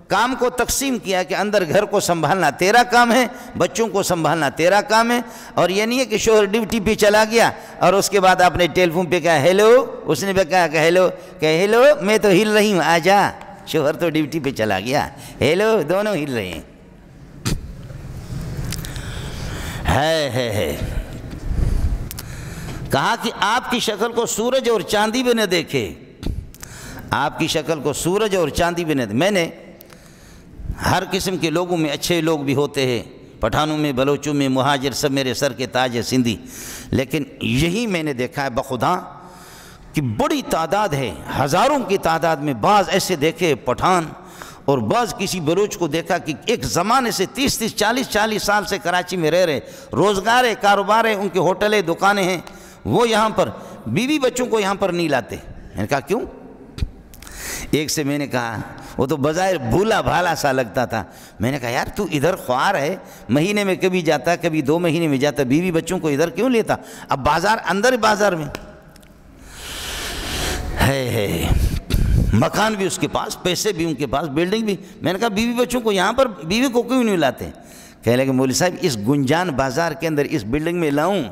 کام کو تقسیم کیا کہ اندر گھر کو سنبھالنا تیرا کام ہے، بچوں کو سنبھالنا تیرا کام ہے، اور یہ نہیں ہے کہ شوہر ڈیوٹی پہ چلا گیا اور اس کے بعد آپ نے ٹیلی فون پہ کہا ہیلو، اس نے بھی کہا کہ ہیلو، کہ ہیلو میں تو ہل رہی ہوں آجا، شوہر تو ڈیوٹی پہ چلا گیا، ہیلو دونوں ہل رہے ہیں۔ ہے کہا کہ آپ کی شکل کو سورج اور چاندی بھی نہ دیکھے، آپ کی شکل کو سورج اور چاندی بھی نہ دیکھے۔ میں نے ہر قسم کے لوگوں میں اچھے لوگ بھی ہوتے ہیں، پٹھانوں میں، بلوچوں میں، مہاجر، سب میرے سر کے تاج ہے سندھی، لیکن یہی میں نے دیکھا ہے بخدا کہ بڑی تعداد ہے، ہزاروں کی تعداد میں بعض ایسے دیکھے پٹھان اور بعض کسی بلوچ کو دیکھا کہ ایک زمانے سے 30 40 سال سے کراچی میں رہ رہے، روزگار ہے، کاروبار ہے، ان کے ہوٹلیں دکانیں ہیں، وہ یہاں پر بیوی بچوں کو یہاں پر نہیں لاتے۔ میں نے کہا کیوں؟ ایک سے میں نے کہا، وہ تو بظاہر بھولا بھالا سا لگتا تھا، میں نے کہا یار تو ادھر خوار ہے، مہینے میں کبھی جاتا، کبھی 2 مہینے میں جاتا، بیوی بچوں کو ادھر کیوں لیتا؟ اب بازار اندر بازار میں ہے، مکان بھی اس کے پاس، پیسے بھی ان کے پاس، بلڈنگ بھی۔ میں نے کہا بیوی بچوں کو یہاں پر بیوی کو کیوں نہیں لاتے؟ کہنے لگے مولوی صاحب اس گنجان بازار کے اندر اس بلڈنگ میں لاؤں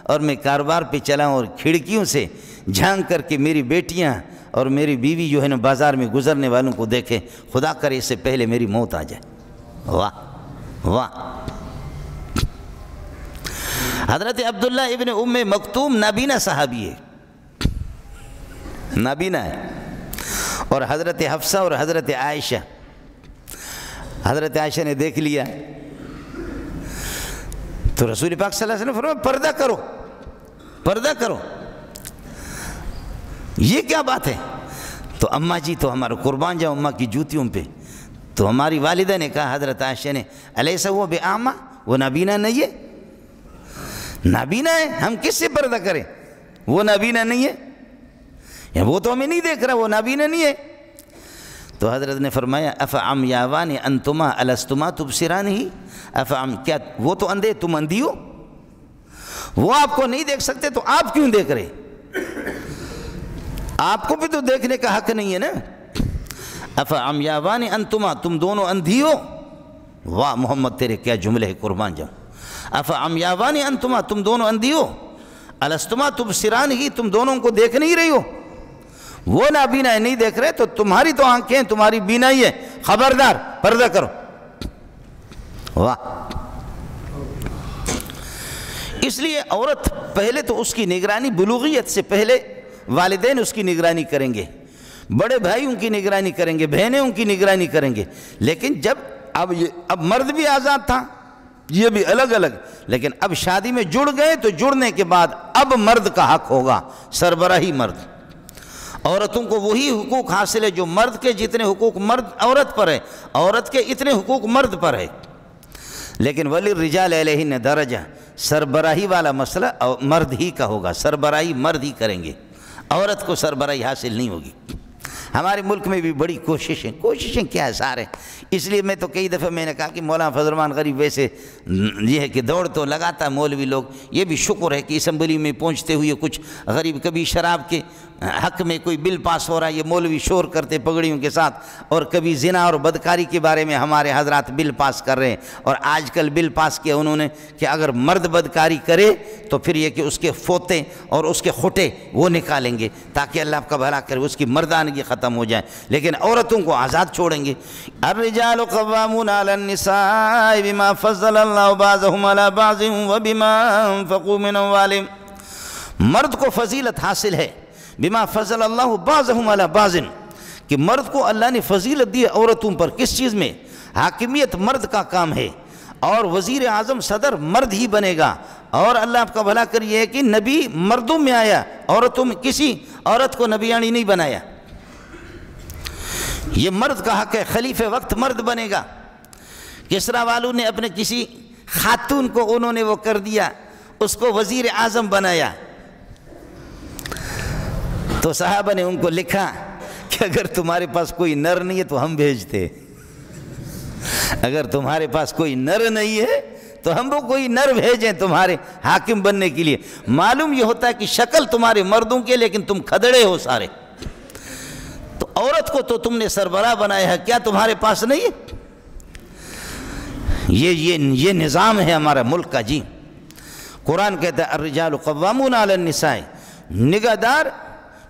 اور میں کاروبار پہ چلاؤں اور کھڑکیوں سے جھانک کر کے میری بیٹیاں اور میری بیوی جو ہے نا بازار میں گزرنے والوں کو دیکھے، خدا کرے اس سے پہلے میری موت آ جائے۔ واہ واہ۔ حضرت عبداللہ ابن ام مکتوم نابینا صحابی ہے، نابینا ہے، اور حضرت حفصہ اور حضرت عائشہ، حضرت عائشہ نے دیکھ لیا تو رسول پاک صلی اللہ علیہ وسلم فرمایا پردہ کرو، پردہ کرو، یہ کیا بات ہے؟ تو اماں جی تو ہمارا قربان جاؤ اماں کی جوتیوں پہ، تو ہماری والدہ نے کہا حضرت عائشہ نے الیس هو بأعمى، وہ نابینا نہیں ہے؟ نابینا ہے، ہم کس سے پردہ کریں؟ وہ نابینا نہیں ہے، یا وہ تو ہمیں نہیں دیکھ رہا، وہ نابینا نہیں ہے۔ تو حضرت نے فرمایا افعمیاوان انتما الستما تبصرانہ، افعم، کیا وہ تو اندھے تم اندھی ہو؟ وہ آپ کو نہیں دیکھ سکتے تو آپ کیوں دیکھ رہے؟ آپ کو بھی تو دیکھنے کا حق نہیں ہے نا۔ افعمیاوان انتما، تم دونوں اندھی ہو؟ واہ محمد تیرے کیا جملے ہے، قربان جاؤں۔ افعمیاوان انتما، تم دونوں اندھی ہو؟ الستما تبصرانہ، تم دونوں کو دیکھ نہیں رہی ہو؟ وہ نابینا ہے، نہیں دیکھ رہے تو تمہاری تو آنکھیں ہیں، تمہاری بینائی ہے، خبردار پردہ کرو۔ واہ۔ اس لیے عورت پہلے تو اس کی نگرانی بلوغیت سے پہلے والدین اس کی نگرانی کریں گے، بڑے بھائی ان کی نگرانی کریں گے، بہنیں ان کی نگرانی کریں گے، لیکن جب اب مرد بھی آزاد تھا، یہ بھی الگ الگ، لیکن اب شادی میں جڑ گئے تو جڑنے کے بعد اب مرد کا حق ہوگا، سربراہی مرد۔ عورتوں کو وہی حقوق حاصل ہے جو مرد کے جتنے حقوق مرد عورت پر ہے، عورت کے اتنے حقوق مرد پر ہے، لیکن وَلِلرِّجَالِ عَلَيْهِنَّ درجہ، سربراہی والا مسئلہ مرد ہی کا ہوگا، سربراہی مرد ہی کریں گے، عورت کو سربراہی حاصل نہیں ہوگی۔ ہمارے ملک میں بھی بڑی کوششیں کیا ہے سارے. اس لیے میں تو کئی دفعہ میں نے کہا کہ مولانا فضل الرحمان غریب ویسے یہ ہے کہ دوڑ تو لگاتا ہے مولوی لوگ, یہ بھی شکر ہے کہ اسمبلی میں پہنچتے ہوئے کچھ غریب, کبھی شراب کے حق میں کوئی بل پاس ہو رہا ہے یہ مولوی شور کرتے پگڑیوں کے ساتھ, اور کبھی زنا اور بدکاری کے بارے میں ہمارے حضرات بل پاس کر رہے ہیں. اور آج کل بل پاس کیا انہوں نے کہ اگر مرد بدکاری کرے تو پھر یہ کہ اس کے فوتے اور اس کے خوٹے وہ نکالیں گے تاکہ اللہ آپ کا بھلا کرے, اس کی مردانگی ختم ہو جائے, لیکن عورتوں کو آزاد چھوڑیں گے. الرجال قوامون علی النساء بما فضل اللہ بعضهم علی بعض وبما انفقوا من اموالهم. مرد کو فضیلت حاصل ہے بما فضل اللہ بعضهم علی بعض, کہ مرد کو اللہ نے فضیلت دی عورتوں پر. کس چیز میں؟ حاکمیت مرد کا کام ہے, اور وزیر اعظم صدر مرد ہی بنے گا. اور اللہ آپ کا بھلا کر یہ ہے کہ نبی مردوں میں آیا, عورتوں میں کسی عورت کو نبیانی نہیں بنایا. یہ مرد کا حق ہے, خلیفہ وقت مرد بنے گا. کسرا والوں نے اپنے کسی خاتون کو انہوں نے وہ کر دیا, اس کو وزیر اعظم بنایا, تو صحابہ نے ان کو لکھا کہ اگر تمہارے پاس کوئی نر نہیں ہے تو ہم بھیجتے, اگر تمہارے پاس کوئی نر نہیں ہے تو ہم وہ کوئی نر بھیجیں تمہارے حاکم بننے کے لیے. معلوم یہ ہوتا ہے کہ شکل تمہارے مردوں کے لیکن تم کھدڑے ہو سارے. تو عورت کو تو تم نے سربراہ بنایا ہے, کیا تمہارے پاس نہیں ہے؟ یہ نظام ہے ہمارا ملک کا. جی قرآن کہتا ہے الرجال قوامون علی النساء,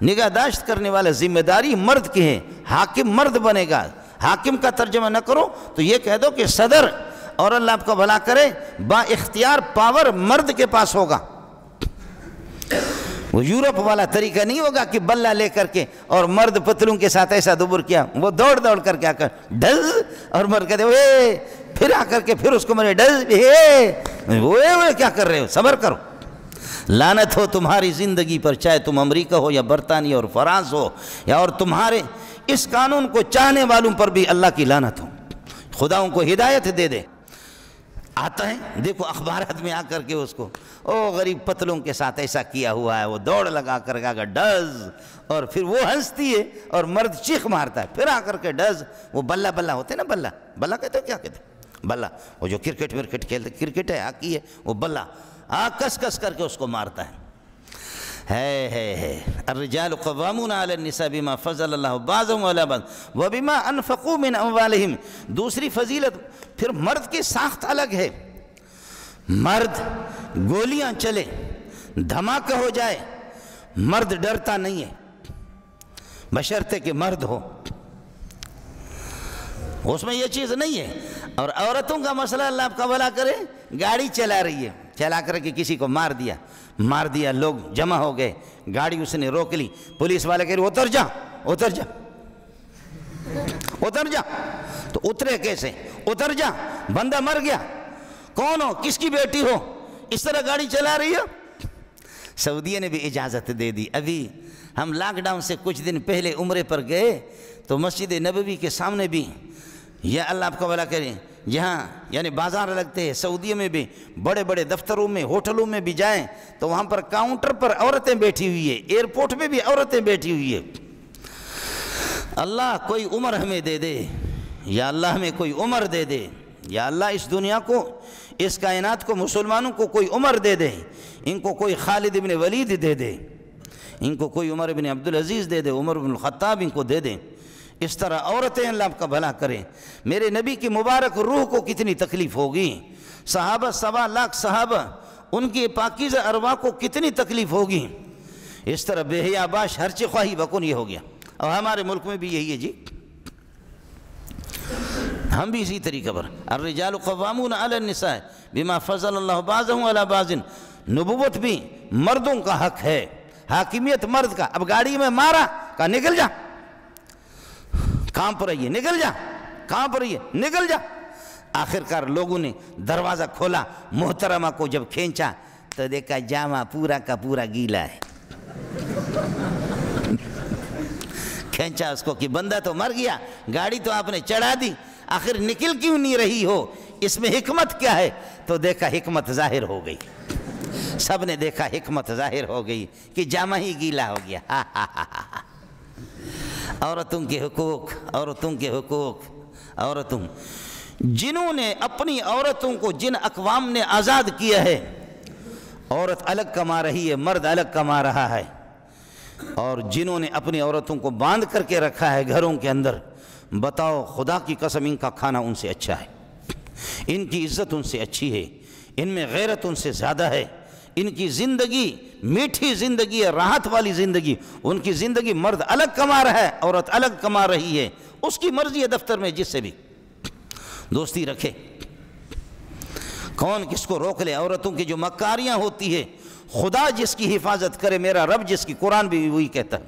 نگہداشت کرنے والا ذمہ داری مرد کی ہے, حاکم مرد بنے گا. حاکم کا ترجمہ نہ کرو تو یہ کہہ دو کہ صدر, اور اللہ آپ کا بھلا کرے با اختیار پاور مرد کے پاس ہوگا. وہ یورپ والا طریقہ نہیں ہوگا کہ بلہ لے کر کے اور مرد پتلوں کے ساتھ ایسا دبر کیا, وہ دوڑ دوڑ کر کے آ کر ڈز, اور مرد کہتے اے, پھر آ کر کے پھر اس کو مرے ڈز, وہ کیا کر رہے ہو, صبر کرو. لعنت ہو تمہاری زندگی پر, چاہے تم امریکہ ہو یا برطانیہ اور فرانس ہو, یا اور تمہارے اس قانون کو چاہنے والوں پر بھی اللہ کی لعنت ہو. خدا ان کو ہدایت دے دے. آتا ہے دیکھو اخبارات میں آ کر کے اس کو, او غریب پتلوں کے ساتھ ایسا کیا ہوا ہے, وہ دوڑ لگا کر کے ڈز, اور پھر وہ ہنستی ہے اور مرد چیخ مارتا ہے, پھر آ کر کے ڈز. وہ بلہ ہوتے نا, بلہ کہتے ہو, کیا کہتے بلہ, وہ جو کرکٹ کھیلتے, کرکٹ ہے ہاکی ہے, وہ بلہ کس کر کے اس کو مارتا ہے. الرجال قوامون علی النساء بما فضل اللہ بعضهم علی بعض وبما انفقوا من اموالهم. دوسری فضیلت پھر مرد کی ساخت الگ ہے. مرد گولیاں چلے, دھماکہ ہو جائے, مرد ڈرتا نہیں ہے بشرطے کہ مرد ہو, اس میں یہ چیز نہیں ہے. اور عورتوں کا مسئلہ اللہ آپ کا بھلا کرے, گاڑی چلا رہی ہے, چلا کر کے کسی کو مار دیا, لوگ جمع ہو گئے, گاڑی اس نے روک لی, پولیس والے کہہ رہے اتر جا. تو اترے کیسے؟ اتر جا, بندہ مر گیا, کون ہو, کس کی بیٹی ہو, اس طرح گاڑی چلا رہی ہو. سعودیہ نے بھی اجازت دے دی. ابھی ہم لاک ڈاؤن سے کچھ دن پہلے عمرے پر گئے تو مسجد نبوی کے سامنے بھی, یا اللہ آپ کا بھلا کریں, جہاں یعنی بازار لگتے ہیں سعودیہ میں بھی, بڑے بڑے دفتروں میں, ہوٹلوں میں بھی جائیں تو وہاں پر کاؤنٹر پر عورتیں بیٹھی ہوئی ہیں, ایئرپورٹ میں بھی عورتیں بیٹھی ہوئی ہیں. اللہ کوئی عمر ہمیں دے دے, یا اللہ ہمیں کوئی عمر دے دے, یا اللہ اس دنیا کو, اس کائنات کو, مسلمانوں کو کوئی عمر دے دے, ان کو کوئی خالد ابن ولید دے دے, ان کو کوئی عمر ابن عبدالعزیز دے دے, عمر بن الخطاب ان کو دے دیں. اس طرح عورتیں اللہ آپ کا بھلا کریں. میرے نبی کی مبارک روح کو کتنی تکلیف ہوگی, صحابہ 1.25 لاکھ صحابہ, ان کی پاکیزہ ارواح کو کتنی تکلیف ہوگی. اس طرح بے حیا باش ہرچ خواہی بکن یہ ہو گیا. اور ہمارے ملک میں بھی یہی ہے. جی ہم بھی اسی طریقے پر الرجال قوامون علی النساء بما فضل اللہ بعضهم علی بعض. نبوت بھی مردوں کا حق ہے, حاکمیت مرد کا. اب گاڑی میں مارا, کہا نکل جا, کہاں پر رہیے, نکل جا, کہاں پر رہیے, نکل جا. آخر کار لوگوں نے دروازہ کھولا, محترمہ کو جب کھینچا تو دیکھا جامع پورا کا پورا گیلا ہے. کھینچا اس کو کہ بندہ تو مر گیا, گاڑی تو آپ نے چڑھا دی, آخر نکل کیوں نہیں رہی ہو, اس میں حکمت کیا ہے؟ تو دیکھا حکمت ظاہر ہو گئی. سب نے دیکھا حکمت ظاہر ہو گئی کہ جامع ہی گیلا ہو گیا. عورتوں کے حقوق، عورتوں کے حقوق، عورتوں، جنہوں نے اپنی عورتوں کو، جن اقوام نے آزاد کیا ہے، عورت الگ کما رہی ہے، مرد الگ کما رہا ہے، اور جنہوں نے اپنی عورتوں کو باندھ کر کے رکھا ہے گھروں کے اندر، بتاؤ خدا کی قسم ان کا کھانا ان سے اچھا ہے، ان کی عزت ان سے اچھی ہے، ان میں غیرت ان سے زیادہ ہے، ان کی زندگی میٹھی زندگی ہے، راحت والی زندگی، ان کی زندگی، مرد الگ کما رہا ہے، عورت الگ کما رہی ہے، اس کی مرضی ہے دفتر میں جس سے بھی دوستی رکھے، کون کس کو روک لے؟ عورتوں کی جو مکاریاں ہوتی ہے، خدا جس کی حفاظت کرے، میرا رب جس کی، قرآن بھی وہی کہتا ہے،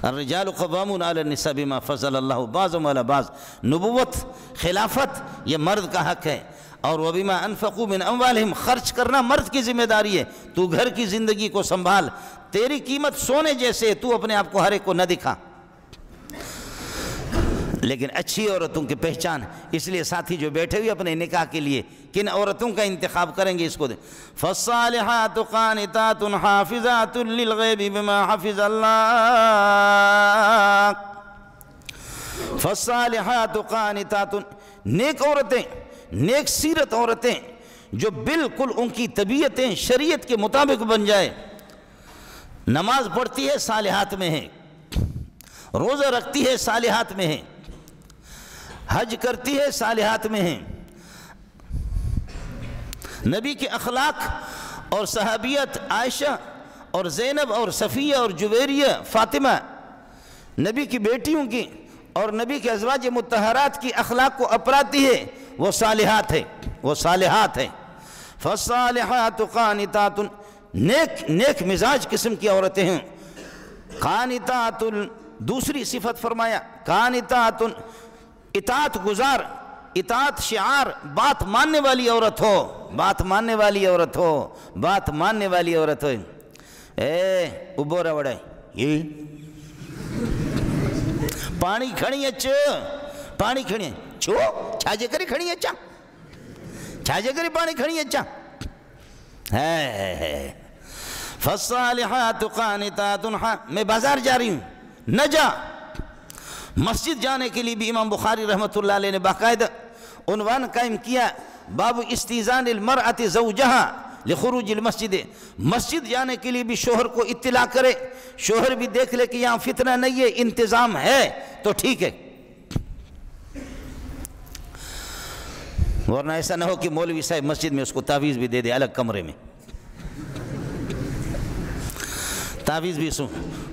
الرجال قوامون علی النساء بما فضل اللہ بعضهم علی بعض، نبوت، خلافت یہ مرد کا حق ہے، اور وبما انفقوا من اموالہم، خرچ کرنا مرد کی ذمہ داری ہے، تو گھر کی زندگی کو سنبھال، تیری قیمت سونے جیسے ہے، تو اپنے آپ کو ہر ایک کو نہ دکھا، لیکن اچھی عورتوں کی پہچان، اس لیے ساتھی جو بیٹھے ہوئے اپنے نکاح کے لیے کن عورتوں کا انتخاب کریں گے اس کو دیں، فالصالحات قانتات حافظات للغیب بما حفظ اللہ، فالصالحات قانتات، نیک عورتیں، نیک سیرت عورتیں جو بالکل ان کی طبیعتیں شریعت کے مطابق بن جائے، نماز پڑھتی ہے صالحات میں ہے، روزہ رکھتی ہے صالحات میں ہے، حج کرتی ہے صالحات میں ہیں، نبی کے اخلاق اور صحابیت عائشہ اور زینب اور صفیہ اور جویریہ، فاطمہ، نبی کی بیٹیوں کی اور نبی کے ازواج مطہرات کی اخلاق کو اپراتی ہے، وہ صالحات ہے، وہ صالحات ہے، فالصالحات قانتات، نیک مزاج قسم کی عورتیں ہیں، قانتات، دوسری صفت فرمایا قانتات، اطاعت گزار، اطاعت شعار، بات ماننے والی عورت ہو، بات ماننے والی عورت ہو، بات ماننے والی عورت ہو، ابورا وڑا یہ پانی کھڑی اچ، پانی کھڑی چھو چھاجے کری کھڑی اچا، چھاجے کری پانی کھڑی اچا، فالصالحات قانتات، میں بازار جا رہی ہوں، نہ جا، مسجد جانے کے لیے بھی امام بخاری رحمۃ اللہ علیہ نے باقاعدہ عنوان قائم کیا، باب استئذان المرأة زوجہا لخروج المسجد، مسجد جانے کے لیے بھی شوہر کو اطلاع کرے، شوہر بھی دیکھ لے کہ یہاں فتنہ نہیں ہے، انتظام ہے تو ٹھیک ہے، ورنہ ایسا نہ ہو کہ مولوی صاحب مسجد میں اس کو تعویذ بھی دے دے الگ کمرے میں، تعویذ بھی سن،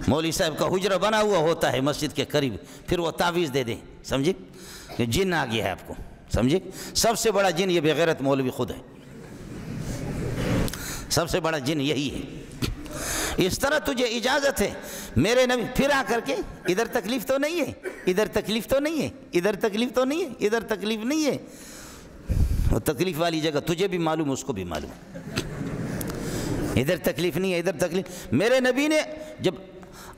مولوی صاحب کا حجرہ بنا ہوا ہوتا ہے مسجد کے قریب، پھر وہ تعویذ دے دیں، سمجھے کہ جن آ گیا ہے آپ کو، سمجھے سب سے بڑا جن یہ بے غیرت مولوی خود ہے، سب سے بڑا جن یہی ہے، اس طرح تجھے اجازت ہے، میرے نبی پھر آ کر کے ادھر تکلیف تو نہیں ہے، ادھر تکلیف تو نہیں ہے، ادھر تکلیف تو نہیں ہے، ادھر تکلیف نہیں ہے، وہ تکلیف والی جگہ تجھے بھی معلوم اس کو بھی معلوم، ادھر تکلیف نہیں ہے، ادھر تکلیف، میرے نبی نے جب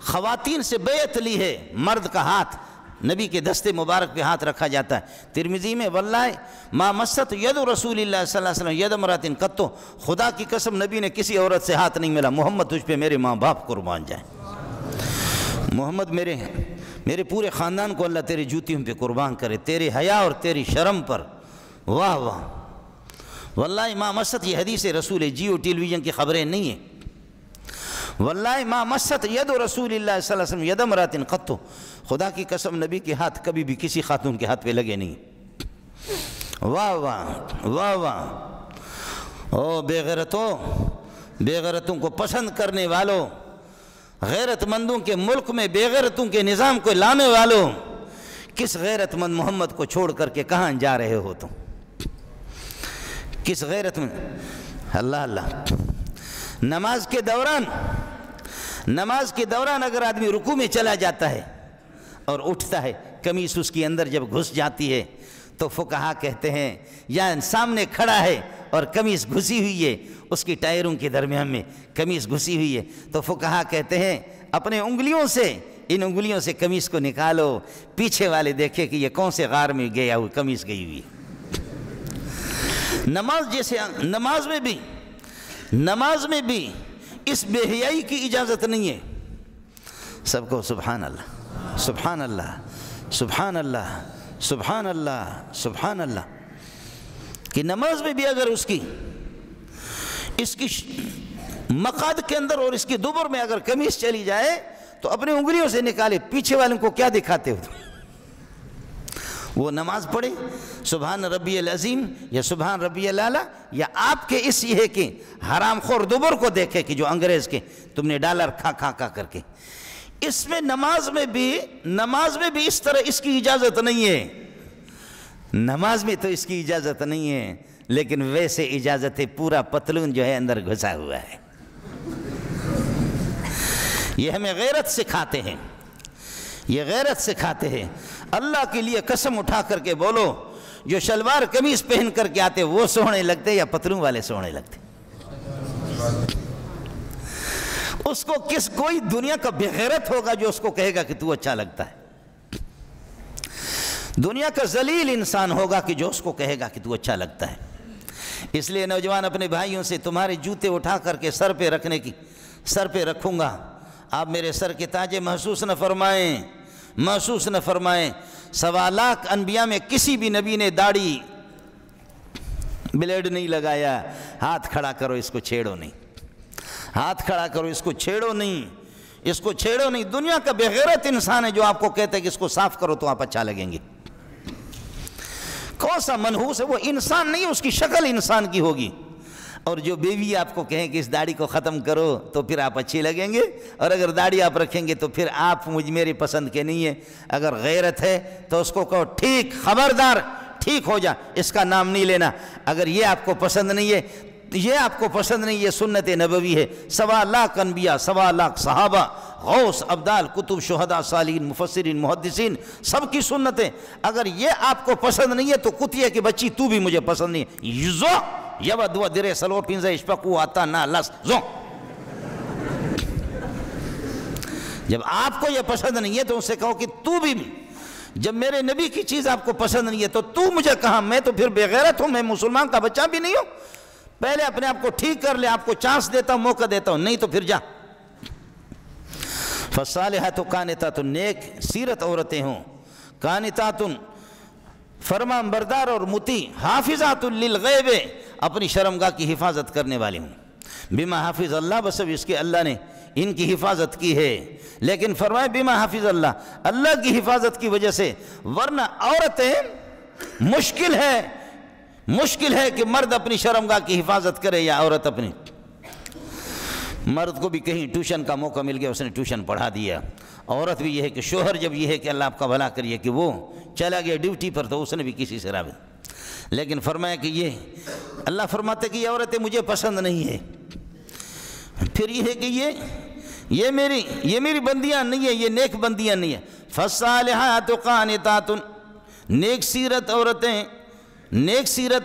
خواتین سے بیعت لی ہے، مرد کا ہاتھ نبی کے دستے مبارک پہ ہاتھ رکھا جاتا ہے، ترمذی میں واللہ ما مست ید رسول اللہ صلی اللہ علیہ وسلم ید امرأۃ قط، خدا کی قسم نبی نے کسی عورت سے ہاتھ نہیں ملا، محمد تجھ پہ میرے ماں باپ قربان جائیں، محمد میرے پورے خاندان کو اللہ تیری جوتیوں پہ قربان کرے، تیرے حیا اور تیری شرم پر، واہ واہ، واللہ ما مست، یہ حدیث رسول ہے، جیو ٹیلی ویژن کی خبریں نہیں ہیں، واللہ ما مست ید رسول اللہ صلی اللہ علیہ وسلم ید امرأۃ قط، خدا کی قسم نبی کے ہاتھ کبھی بھی کسی خاتون کے ہاتھ پہ لگے نہیں، واہ واہ واہ واہ، او بے غیرتوں، بے غیرتوں کو پسند کرنے والوں، غیرت مندوں کے ملک میں بے غیرتوں کے نظام کو لانے والوں، کس غیرت مند محمد کو چھوڑ کر کے کہاں جا رہے ہو تم، کس غیرت مند، اللہ اللہ، نماز کے دوران اگر آدمی رکوع میں چلا جاتا ہے اور اٹھتا ہے، قمیص اس کی اندر جب گھس جاتی ہے تو فقہا کہتے ہیں، یا سامنے کھڑا ہے اور قمیص گھسی ہوئی ہے، اس کی ٹائروں کے درمیان میں قمیص گھسی ہوئی ہے، تو فقہا کہتے ہیں اپنے انگلیوں سے، ان انگلیوں سے قمیص کو نکالو، پیچھے والے دیکھے کہ یہ کون سے غار میں گیا ہوئی قمیص گئی ہوئی ہے۔ نماز میں بھی اس بے حیائی کی اجازت نہیں ہے، سب کو سبحان اللہ سبحان اللہ سبحان اللہ سبحان اللہ سبحان اللہ. کہ نماز میں بھی اگر اس کی مقعد کے اندر اور اس کی دبر میں اگر قمیص چلی جائے تو اپنی انگلیوں سے نکالے، پیچھے والوں کو کیا دکھاتے ہو؟ وہ نماز پڑھے سبحان ربی العظیم یا سبحان ربی الاعلیٰ، یا آپ کے اس یہ کہ حرام خور دبر کو دیکھے کہ جو انگریز کے تم نے ڈالر کھا کھا کھا کر کے. اس میں نماز میں بھی اس طرح اس کی اجازت نہیں ہے. نماز میں تو اس کی اجازت نہیں ہے، لیکن ویسے اجازت ہے پورا پتلون جو ہے اندر گھسا ہوا ہے. یہ ہمیں غیرت سکھاتے ہیں، یہ غیرت سکھاتے ہیں. اللہ کے لیے قسم اٹھا کر کے بولو، جو شلوار قمیص پہن کر کے آتے وہ سونے لگتے یا پتلون والے سونے لگتے؟ اس کو کوئی دنیا کا بے غیرت ہوگا جو اس کو کہے گا کہ تو اچھا لگتا ہے. دنیا کا ذلیل انسان ہوگا کہ جو اس کو کہے گا کہ تو اچھا لگتا ہے. اس لیے نوجوان اپنے بھائیوں سے تمہارے جوتے اٹھا کر کے سر پہ رکھوں گا، آپ میرے سر کے تاجے محسوس نہ فرمائیں. 1.25 لاکھ انبیاء میں کسی بھی نبی نے داڑھی بلیڈ نہیں لگایا. ہاتھ کھڑا کرو، اس کو چھیڑو نہیں. ہاتھ کھڑا کرو، اس کو چھیڑو نہیں. دنیا کا بے غیرت انسان ہے جو آپ کو کہتا ہے کہ اس کو صاف کرو تو آپ اچھا لگیں گے. کون سا منحوس ہے؟ وہ انسان نہیں، اس کی شکل انسان کی ہوگی. اور جو بیوی آپ کو کہیں کہ اس داڑھی کو ختم کرو تو پھر آپ اچھی لگیں گے، اور اگر داڑھی آپ رکھیں گے تو پھر آپ میری پسند کے نہیں ہے. اگر غیرت ہے تو اس کو کہو ٹھیک، خبردار ٹھیک ہو جا، اس کا نام نہیں لینا. اگر یہ آپ کو پسند نہیں ہے، یہ سنت نبوی ہے. 1.25 لاکھ انبیاء، 1.25 لاکھ صحابہ، غوث، ابدال، کتب، شہداء، صالحین، مفسرین، محدثین، سب کی سنتیں. اگر یہ آپ کو پسند نہیں ہے تو کتیے کی بچی تو بھی مجھے پسند نہیں ہے. زو یو دو درے سلو پنزا اشپکو آتا نا لس زو. جب آپ کو یہ پسند نہیں ہے تو ان سے کہو کہ تو بھی، جب میرے نبی کی چیز آپ کو پسند نہیں ہے تو مجھے کہاں، میں تو پھر بے غیرت ہوں، میں مسلمان کا بچہ بھی نہیں ہوں. پہلے اپنے آپ کو ٹھیک کر لے، آپ کو چانس دیتا ہوں، موقع دیتا ہوں، نہیں تو پھر جا. فالصالحات قانتات، نیک سیرت عورتیں ہوں. قانتات، فرمان بردار اور مطیع. حافظات للغیب، اپنی شرمگاہ کی حفاظت کرنے والی ہوں. بما حافظ اللہ، بس اس کے اللہ نے ان کی حفاظت کی ہے. لیکن فرمائے بما حافظ اللہ کی حفاظت کی وجہ سے. ورنہ عورتیں مشکل ہے کہ مرد اپنی شرمگاہ کی حفاظت کرے یا عورت اپنی. مرد کو بھی کہیں ٹیوشن کا موقع مل گیا، اس نے ٹیوشن پڑھا دیا. عورت بھی یہ ہے کہ شوہر جب یہ ہے کہ اللہ آپ کا بھلا کریے کہ وہ چلا گیا ڈیوٹی پر تو اس نے بھی کسی سے رابطہ. لیکن فرمایا کہ یہ اللہ فرماتے کہ یہ عورتیں مجھے پسند نہیں ہے. پھر یہ ہے کہ یہ میری بندیاں نہیں ہیں، یہ نیک بندیاں نہیں ہیں. فالصالحات قانتات، نیک سیرت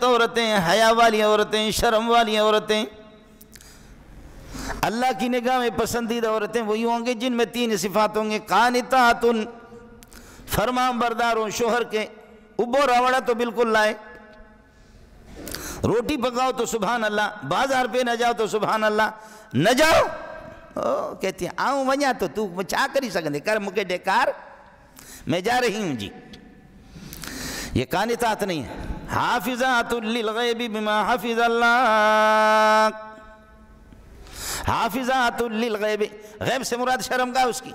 عورتیں، حیا والی عورتیں، شرم والی عورتیں. اللہ کی نگاہ میں پسندیدہ عورتیں وہی ہوں گے جن میں 3 صفات ہوں گے. قانتات، فرمان برداروں شوہر کے. ابو راوڑا تو بالکل لائے، روٹی پکاؤ تو سبحان اللہ، بازار پہ نہ جاؤ تو سبحان اللہ، نہ جاؤ کہتی ہیں آؤں ونیا تو چاہ کری سکندے کر مکے ڈیکار، میں جا رہی ہوں جی. یہ قانتات نہیں ہے. حافظات للغیب بما حفظ اللہ. حافظات للغیب، غیب سے مراد شرمگاہ اس کی،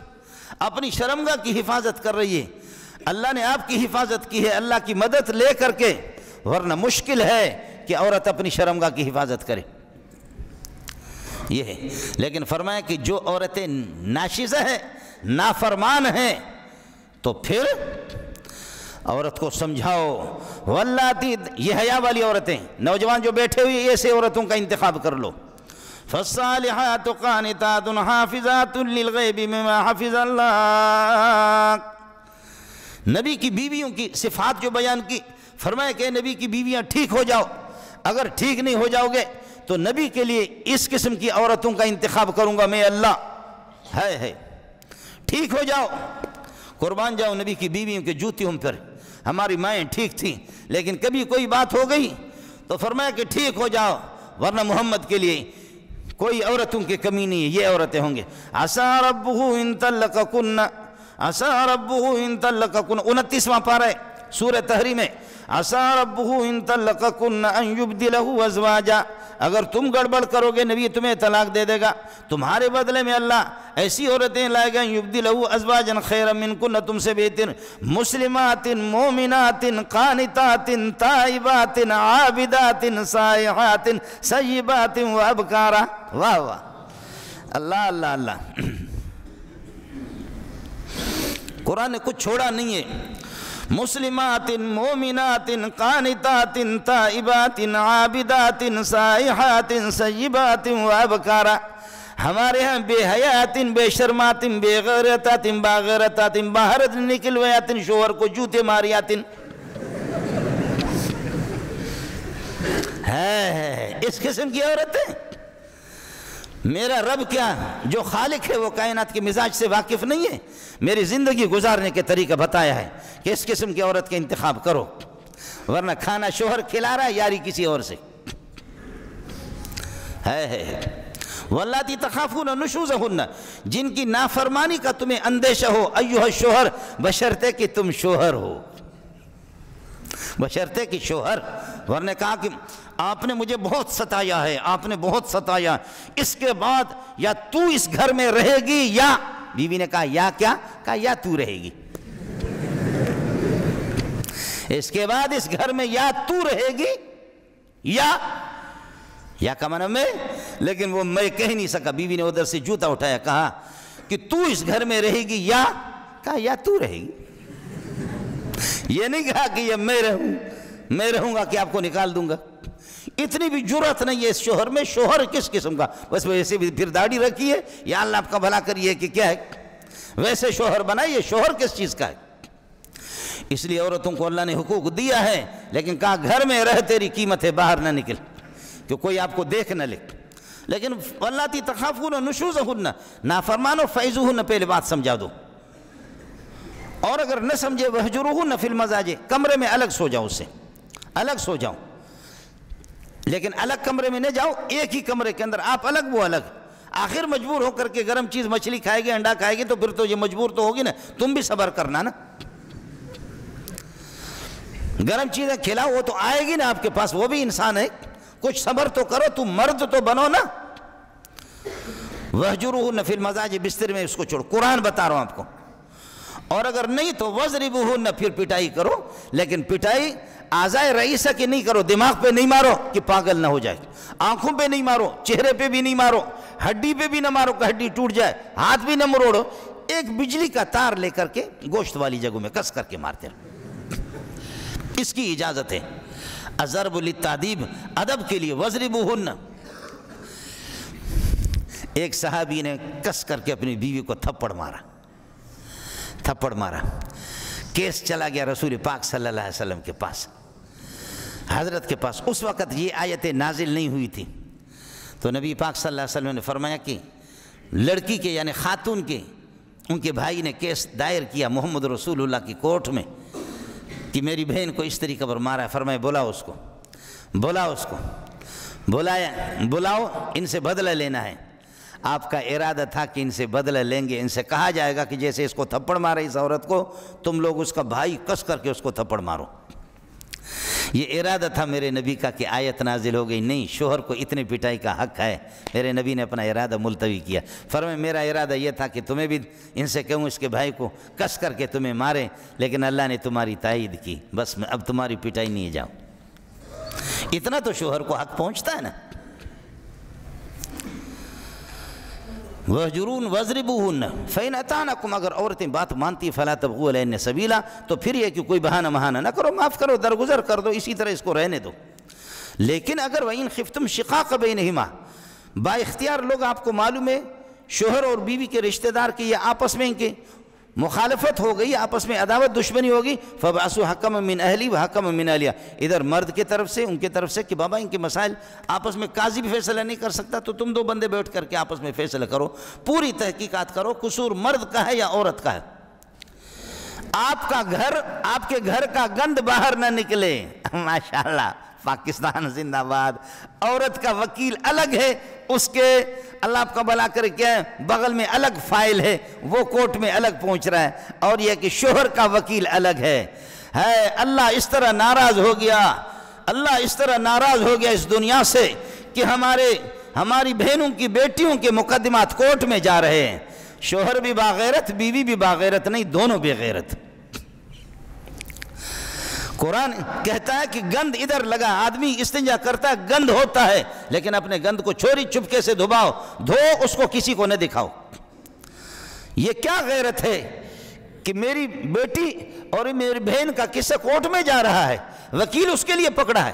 اپنی شرمگاہ کی حفاظت کر رہی ہے. اللہ نے آپ کی حفاظت کی ہے اللہ کی مدد لے کر کے. ورنہ مشکل ہے کہ عورت اپنی شرمگاہ کی حفاظت کرے. یہ ہے. لیکن فرمایا کہ جو عورتیں ناشزہ ہیں، نافرمان ہیں، تو پھر عورت کو سمجھاؤ. واللاتی، یہ حیا والی عورتیں. نوجوان جو بیٹھے ہوئے ایسے عورتوں کا انتخاب کر لو. فالصالحات قانتات حافظات للغیب بما حفظ اللہ. نبی کی بیویوں کی صفات جو بیان کی، فرمایا کہ نبی کی بیویاں ٹھیک ہو جاؤ. اگر ٹھیک نہیں ہو جاؤ گے تو نبی کے لیے اس قسم کی عورتوں کا انتخاب کروں گا میں اللہ. ہے ٹھیک ہو جاؤ، قربان جاؤ نبی کی بیویوں کے جوتیوں پر. ہماری مائیں ٹھیک تھیں لیکن کبھی کوئی بات ہو گئی تو فرمایا کہ ٹھیک ہو جاؤ، ورنہ محمد کے لیے کوئی عورتوں کی کمی نہیں ہے، یہ عورتیں ہوں گے. عسیٰ ربہ ان طلقکن، عسیٰ ربہ ان طلقکن، 29واں پارہ ہے سورہ تحریم میں. عسیٰ ربہ ان طلقکن ان یبدلہ ازواجا، اگر تم گڑبڑ کرو گے نبی تمہیں طلاق دے دے گا، تمہارے بدلے میں اللہ ایسی عورتیں لائے گا یبدلہ ازواجا خیرا منکن، تم سے بہتر، مسلمات مومنات قانتات تائبات عابدات سائحات سیبات وابکارا. واہ واہ، اللہ اللہ اللہ. قرآن نے کچھ چھوڑا نہیں ہے. مسلمات مومنات قانتات تائبات عابدات سائحات سیبات وابکارا. ہمارے ہاں بے حیات بے شرمات بے غیرتات باغیرتات باہر نکلویات شوہر کو جوتے ماریات. ہے اس قسم کی عورتیں. میرا رب کیا جو خالق ہے وہ کائنات کے مزاج سے واقف نہیں ہے؟ میری زندگی گزارنے کے طریقہ بتایا ہے کہ اس قسم کی عورت کا انتخاب کرو، ورنہ کھانا شوہر کھلا رہا ہے یاری کسی اور سے. ہے واللاتی تخافون نشوزہن، جن کی نافرمانی کا تمہیں اندیشہ ہو، ایھا الشوہر، بشرطے کہ تم شوہر ہو، بشرطے کہ شوہر. ورنہ کہا کہ آپ نے مجھے بہت ستایا ہے، آپ نے بہت ستایا، اس کے بعد یا تو اس گھر میں رہے گی یا، بیوی نے کہا یا کیا؟ کہا یا تو رہے گی. اس کے بعد اس گھر میں یا تو رہے گی یا کا معنی میں، لیکن وہ میں کہہ نہیں سکا. بیوی نے ادھر سے جوتا اٹھایا، کہا کہ تو اس گھر میں رہے گی یا، کہا یا تو رہے گی. یہ نہیں کہا کہ یہ میں رہوں گا کہ آپ کو نکال دوں گا. اتنی بھی جرأت نہیں ہے اس شوہر میں. شوہر کس قسم کا؟ بس ویسے بھی پھر داڑھی رکھی ہے، یا اللہ آپ کا بھلا کریے کہ کیا ہے، ویسے شوہر بنائیے. شوہر کس چیز کا ہے؟ اس لیے عورتوں کو اللہ نے حقوق دیا ہے، لیکن کہا گھر میں رہ، تیری قیمت ہے، باہر نہ نکل کہ کوئی آپ کو دیکھ نہ لے. لیکن واللاتی تخافون نشوزہن، نافرمانو فعظوہن، پہلے بات سمجھا دو. اور اگر نہ سمجھے وہجروہن فی المضاجع، کمرے میں الگ سو جاؤ، اس سے الگ سو جاؤ. لیکن الگ کمرے میں نہ جاؤ، ایک ہی کمرے کے اندر آپ الگ وہ الگ. آخر مجبور ہو کر کے گرم چیز مچھلی کھائے گی، انڈا کھائے گی، تو پھر تو یہ مجبور تو ہوگی نا، تم بھی صبر کرنا نا. گرم چیزیں کھلاؤ، وہ تو آئے گی نا آپ کے پاس، وہ بھی انسان ہے، کچھ صبر تو کرو، تم مرد تو بنو نا. وہجروہن فی المضاجع، بستر میں اس کو چھوڑو. قرآن بتا رہا ہوں آپ کو. اور اگر نہیں تو وضربوہن، پھر پٹائی کرو. لیکن پٹائی اعضائے رئیسہ کی نہیں کرو. دماغ پہ نہیں مارو کہ پاگل نہ ہو جائے، آنکھوں پہ نہیں مارو، چہرے پہ بھی نہیں مارو، ہڈی پہ بھی نہ مارو کہ ہڈی ٹوٹ جائے، ہاتھ بھی نہ مروڑو. ایک بجلی کا تار لے کر کے گوشت والی جگہوں میں کس کر کے مارتے رہو. اس کی اجازت ہے. الضرب للتعذیب، ادب کے لیے. وضربوہن، ایک صحابی نے کس کر کے اپنی بیوی کو تھپڑ مارا. کیس چلا گیا رسول پاک صلی اللہ علیہ وسلم کے پاس، حضرت کے پاس. اس وقت یہ آیتیں نازل نہیں ہوئی تھی. تو نبی پاک صلی اللہ علیہ وسلم نے فرمایا کہ لڑکی کے یعنی خاتون کے ان کے بھائی نے کیس دائر کیا محمد رسول اللہ کی کورٹ میں کہ میری بہن کو اس طریقے پر مارا ہے. فرمایا بلاؤ اس کو. بلاؤ، ان سے بدلہ لینا ہے. آپ کا ارادہ تھا کہ ان سے بدلہ لیں گے. ان سے کہا جائے گا کہ جیسے اس کو تھپڑ مارا اس عورت کو، تم لوگ اس کا بھائی کس کر کے اس کو تھپڑ مارو. یہ ارادہ تھا میرے نبی کا کہ آیت نازل ہو گئی نہیں، شوہر کو اتنے پٹائی کا حق ہے. میرے نبی نے اپنا ارادہ ملتوی کیا. فرمایا میرا ارادہ یہ تھا کہ تمہیں بھی ان سے کہوں اس کے بھائی کو کس کر کے تمہیں مارے، لیکن اللہ نے تمہاری تائید کی، بس میں اب تمہاری پٹائی نہیں جاؤں. اتنا تو شوہر کو حق پہنچتا ہے نا. وَهْجُرُونَ وَضْرِبُوهُنَّ فَإِنْ أَطَعْنَكُمْ، اگر عورتیں بات مانتی فَلَا تَبْغُوا عَلَيْهِنَّ سَبِيلًا، تو پھر یہ کہ کوئی بہانہ نہ کرو، معاف کرو، درگزر کر دو، اسی طرح اس کو رہنے دو. لیکن اگر وَإِنْ خِفْتُمْ شِقَاقَ بَيْنِهِمَا، با اختیار لوگ آپ کو معلوم ہے شوہر اور بیوی کے رشتہ دار کی یہ آپس میں ان کے مخالفت ہو گئی، آپس میں عداوت دشمنی ہوگی، فَبْعَثُوا حَكَمًا مِّنْ أَهْلِهِ وَحَكَمًا مِّنْ أَهْلِهَا، ادھر مرد کی طرف سے ان کی طرف سے کہ بابا ان کے مسائل آپس میں قاضی بھی فیصلہ نہیں کر سکتا، تو تم دو بندے بیٹھ کر کے آپس میں فیصلہ کرو، پوری تحقیقات کرو، قصور مرد کا ہے یا عورت کا ہے. آپ کے گھر کا گند باہر نہ نکلے. ماشاءاللہ پاکستان زندہ باد۔ عورت کا وکیل الگ ہے، اس کے اللہ آپ کا بھلا کرے کیا ہے بغل میں الگ فائل ہے، وہ کورٹ میں الگ پہنچ رہا ہے، اور یہ کہ شوہر کا وکیل الگ ہے۔ اللہ اس طرح ناراض ہو گیا، اللہ اس طرح ناراض ہو گیا اس دنیا سے کہ ہماری بہنوں کی بیٹیوں کے مقدمات کورٹ میں جا رہے ہیں، شوہر بھی باغیرت، بیوی بھی باغیرت نہیں، دونوں بے غیرت۔ قرآن کہتا ہے کہ گند ادھر لگا، آدمی استنجا کرتا ہے گند ہوتا ہے، لیکن اپنے گند کو چوری چپکے سے دھو، اس کو کسی کو نہ دکھاؤ۔ یہ کیا غیرت ہے کہ میری بیٹی اور میری بہن کا قصہ کورٹ میں جا رہا ہے، وکیل اس کے لیے پکڑا ہے،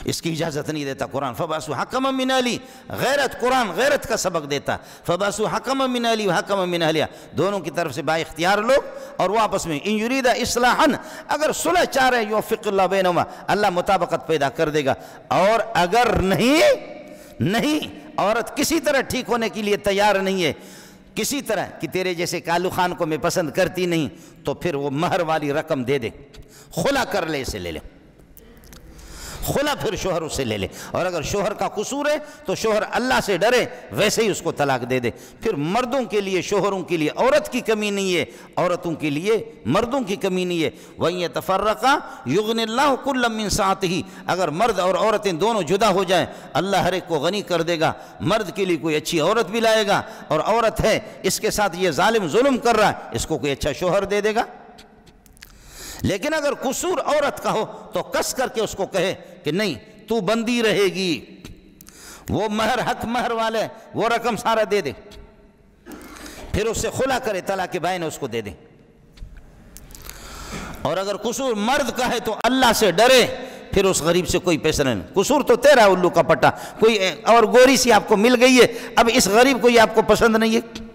اس کی اجازت نہیں دیتا قرآن۔ فَبَعْثُوا حَكَمًا مِنْ أَهْلِهِ، غیرت، قرآن غیرت کا سبق دیتا۔ فَبَعْثُوا حَكَمًا مِنْ أَهْلِهِ وَحَكَمًا مِنْ أَهْلِهَا، دونوں کی طرف سے با اختیار لوگ، اور وہ آپس میں ان یرید اصلاحا، اگر صلح چاہ رہے یوفق اللہ بینہما، اللہ مطابقت پیدا کر دے گا، اور اگر نہیں عورت کسی طرح ٹھیک ہونے کے لیے تیار نہیں ہے، کسی طرح کہ تیرے جیسے کالو خان کو میں پسند کرتی نہیں، تو پھر وہ مہر والی رقم دے دے، خلا کر لے، اسے لے لے، خلا پھر شوہر اسے لے لے۔ اور اگر شوہر کا قصور ہے تو شوہر اللہ سے ڈرے، ویسے ہی اس کو طلاق دے دے۔ پھر مردوں کے لیے، شوہروں کے لیے عورت کی کمی نہیں ہے، عورتوں کے لیے مردوں کی کمی نہیں ہے۔ وَإِن يَتَفَرَّقَا يُغْنِ اللَّهُ كُلًّا مِّن سَعَتِهِ، اگر مرد اور عورتیں دونوں جدا ہو جائیں، اللہ ہر ایک کو غنی کر دے گا، مرد کے لیے کوئی اچھی عورت بھی لائے گا، اور عورت ہے اس کے ساتھ یہ ظالم ظلم کر رہا ہے، اس کو کوئی اچھا شوہر دے دے گا۔ لیکن اگر قصور عورت کا ہو تو کس کر کے اس کو کہے کہ نہیں تو بندی رہے گی، وہ مہر، حق مہر والے وہ رقم سارا دے دے، پھر اس سے خلا کرے، طلاق بائن اس کو دے دے۔ اور اگر قصور مرد کا ہے تو اللہ سے ڈرے، پھر اس غریب سے کوئی پیسہ نہیں، قصور تو تیرا الو کا پٹا، کوئی اور گوری سی آپ کو مل گئی ہے، اب اس غریب کو یہ آپ کو پسند نہیں ہے۔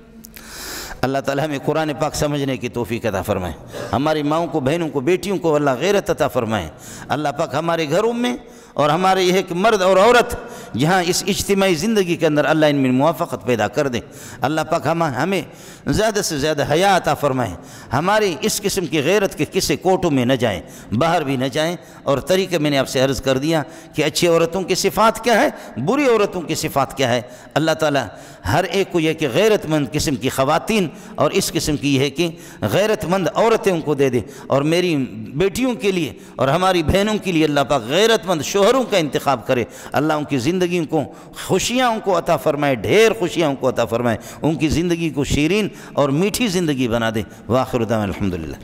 اللہ تعالیٰ ہمیں قرآن پاک سمجھنے کی توفیق عطا فرمائے، ہماری ماؤں کو، بہنوں کو، بیٹیوں کو اللہ غیرت عطا فرمائے۔ اللہ پاک ہمارے گھروں میں اور ہمارے یہ کہ مرد اور عورت جہاں اس اجتماعی زندگی کے اندر اللہ ان میں موافقت پیدا کر دے۔ اللہ پاک ہمیں زیادہ سے زیادہ حیا عطا فرمائے، ہماری اس قسم کی غیرت کے کسی کوٹوں میں نہ جائیں، باہر بھی نہ جائیں۔ اور طریقہ میں نے آپ سے عرض کر دیا کہ اچھی عورتوں کی صفات کیا ہے، بری عورتوں کی صفات کیا ہے۔ اللہ تعالیٰ ہر ایک کو یہ کہ غیرت مند قسم کی خواتین اور اس قسم کی یہ ہے کہ غیرت مند عورتیں ان کو دے دے، اور میری بیٹیوں کے لیے اور ہماری بہنوں کے لیے اللہ پاک غیرت مند شوہروں کا انتخاب کرے۔ اللہ ان کی زندگیوں کو خوشیاں ان کو عطا فرمائے، ڈھیر خوشیاں ان کو عطا فرمائے، ان کی زندگی کو شیرین اور میٹھی زندگی بنا دے۔ وآخر دعوانا الحمدللہ۔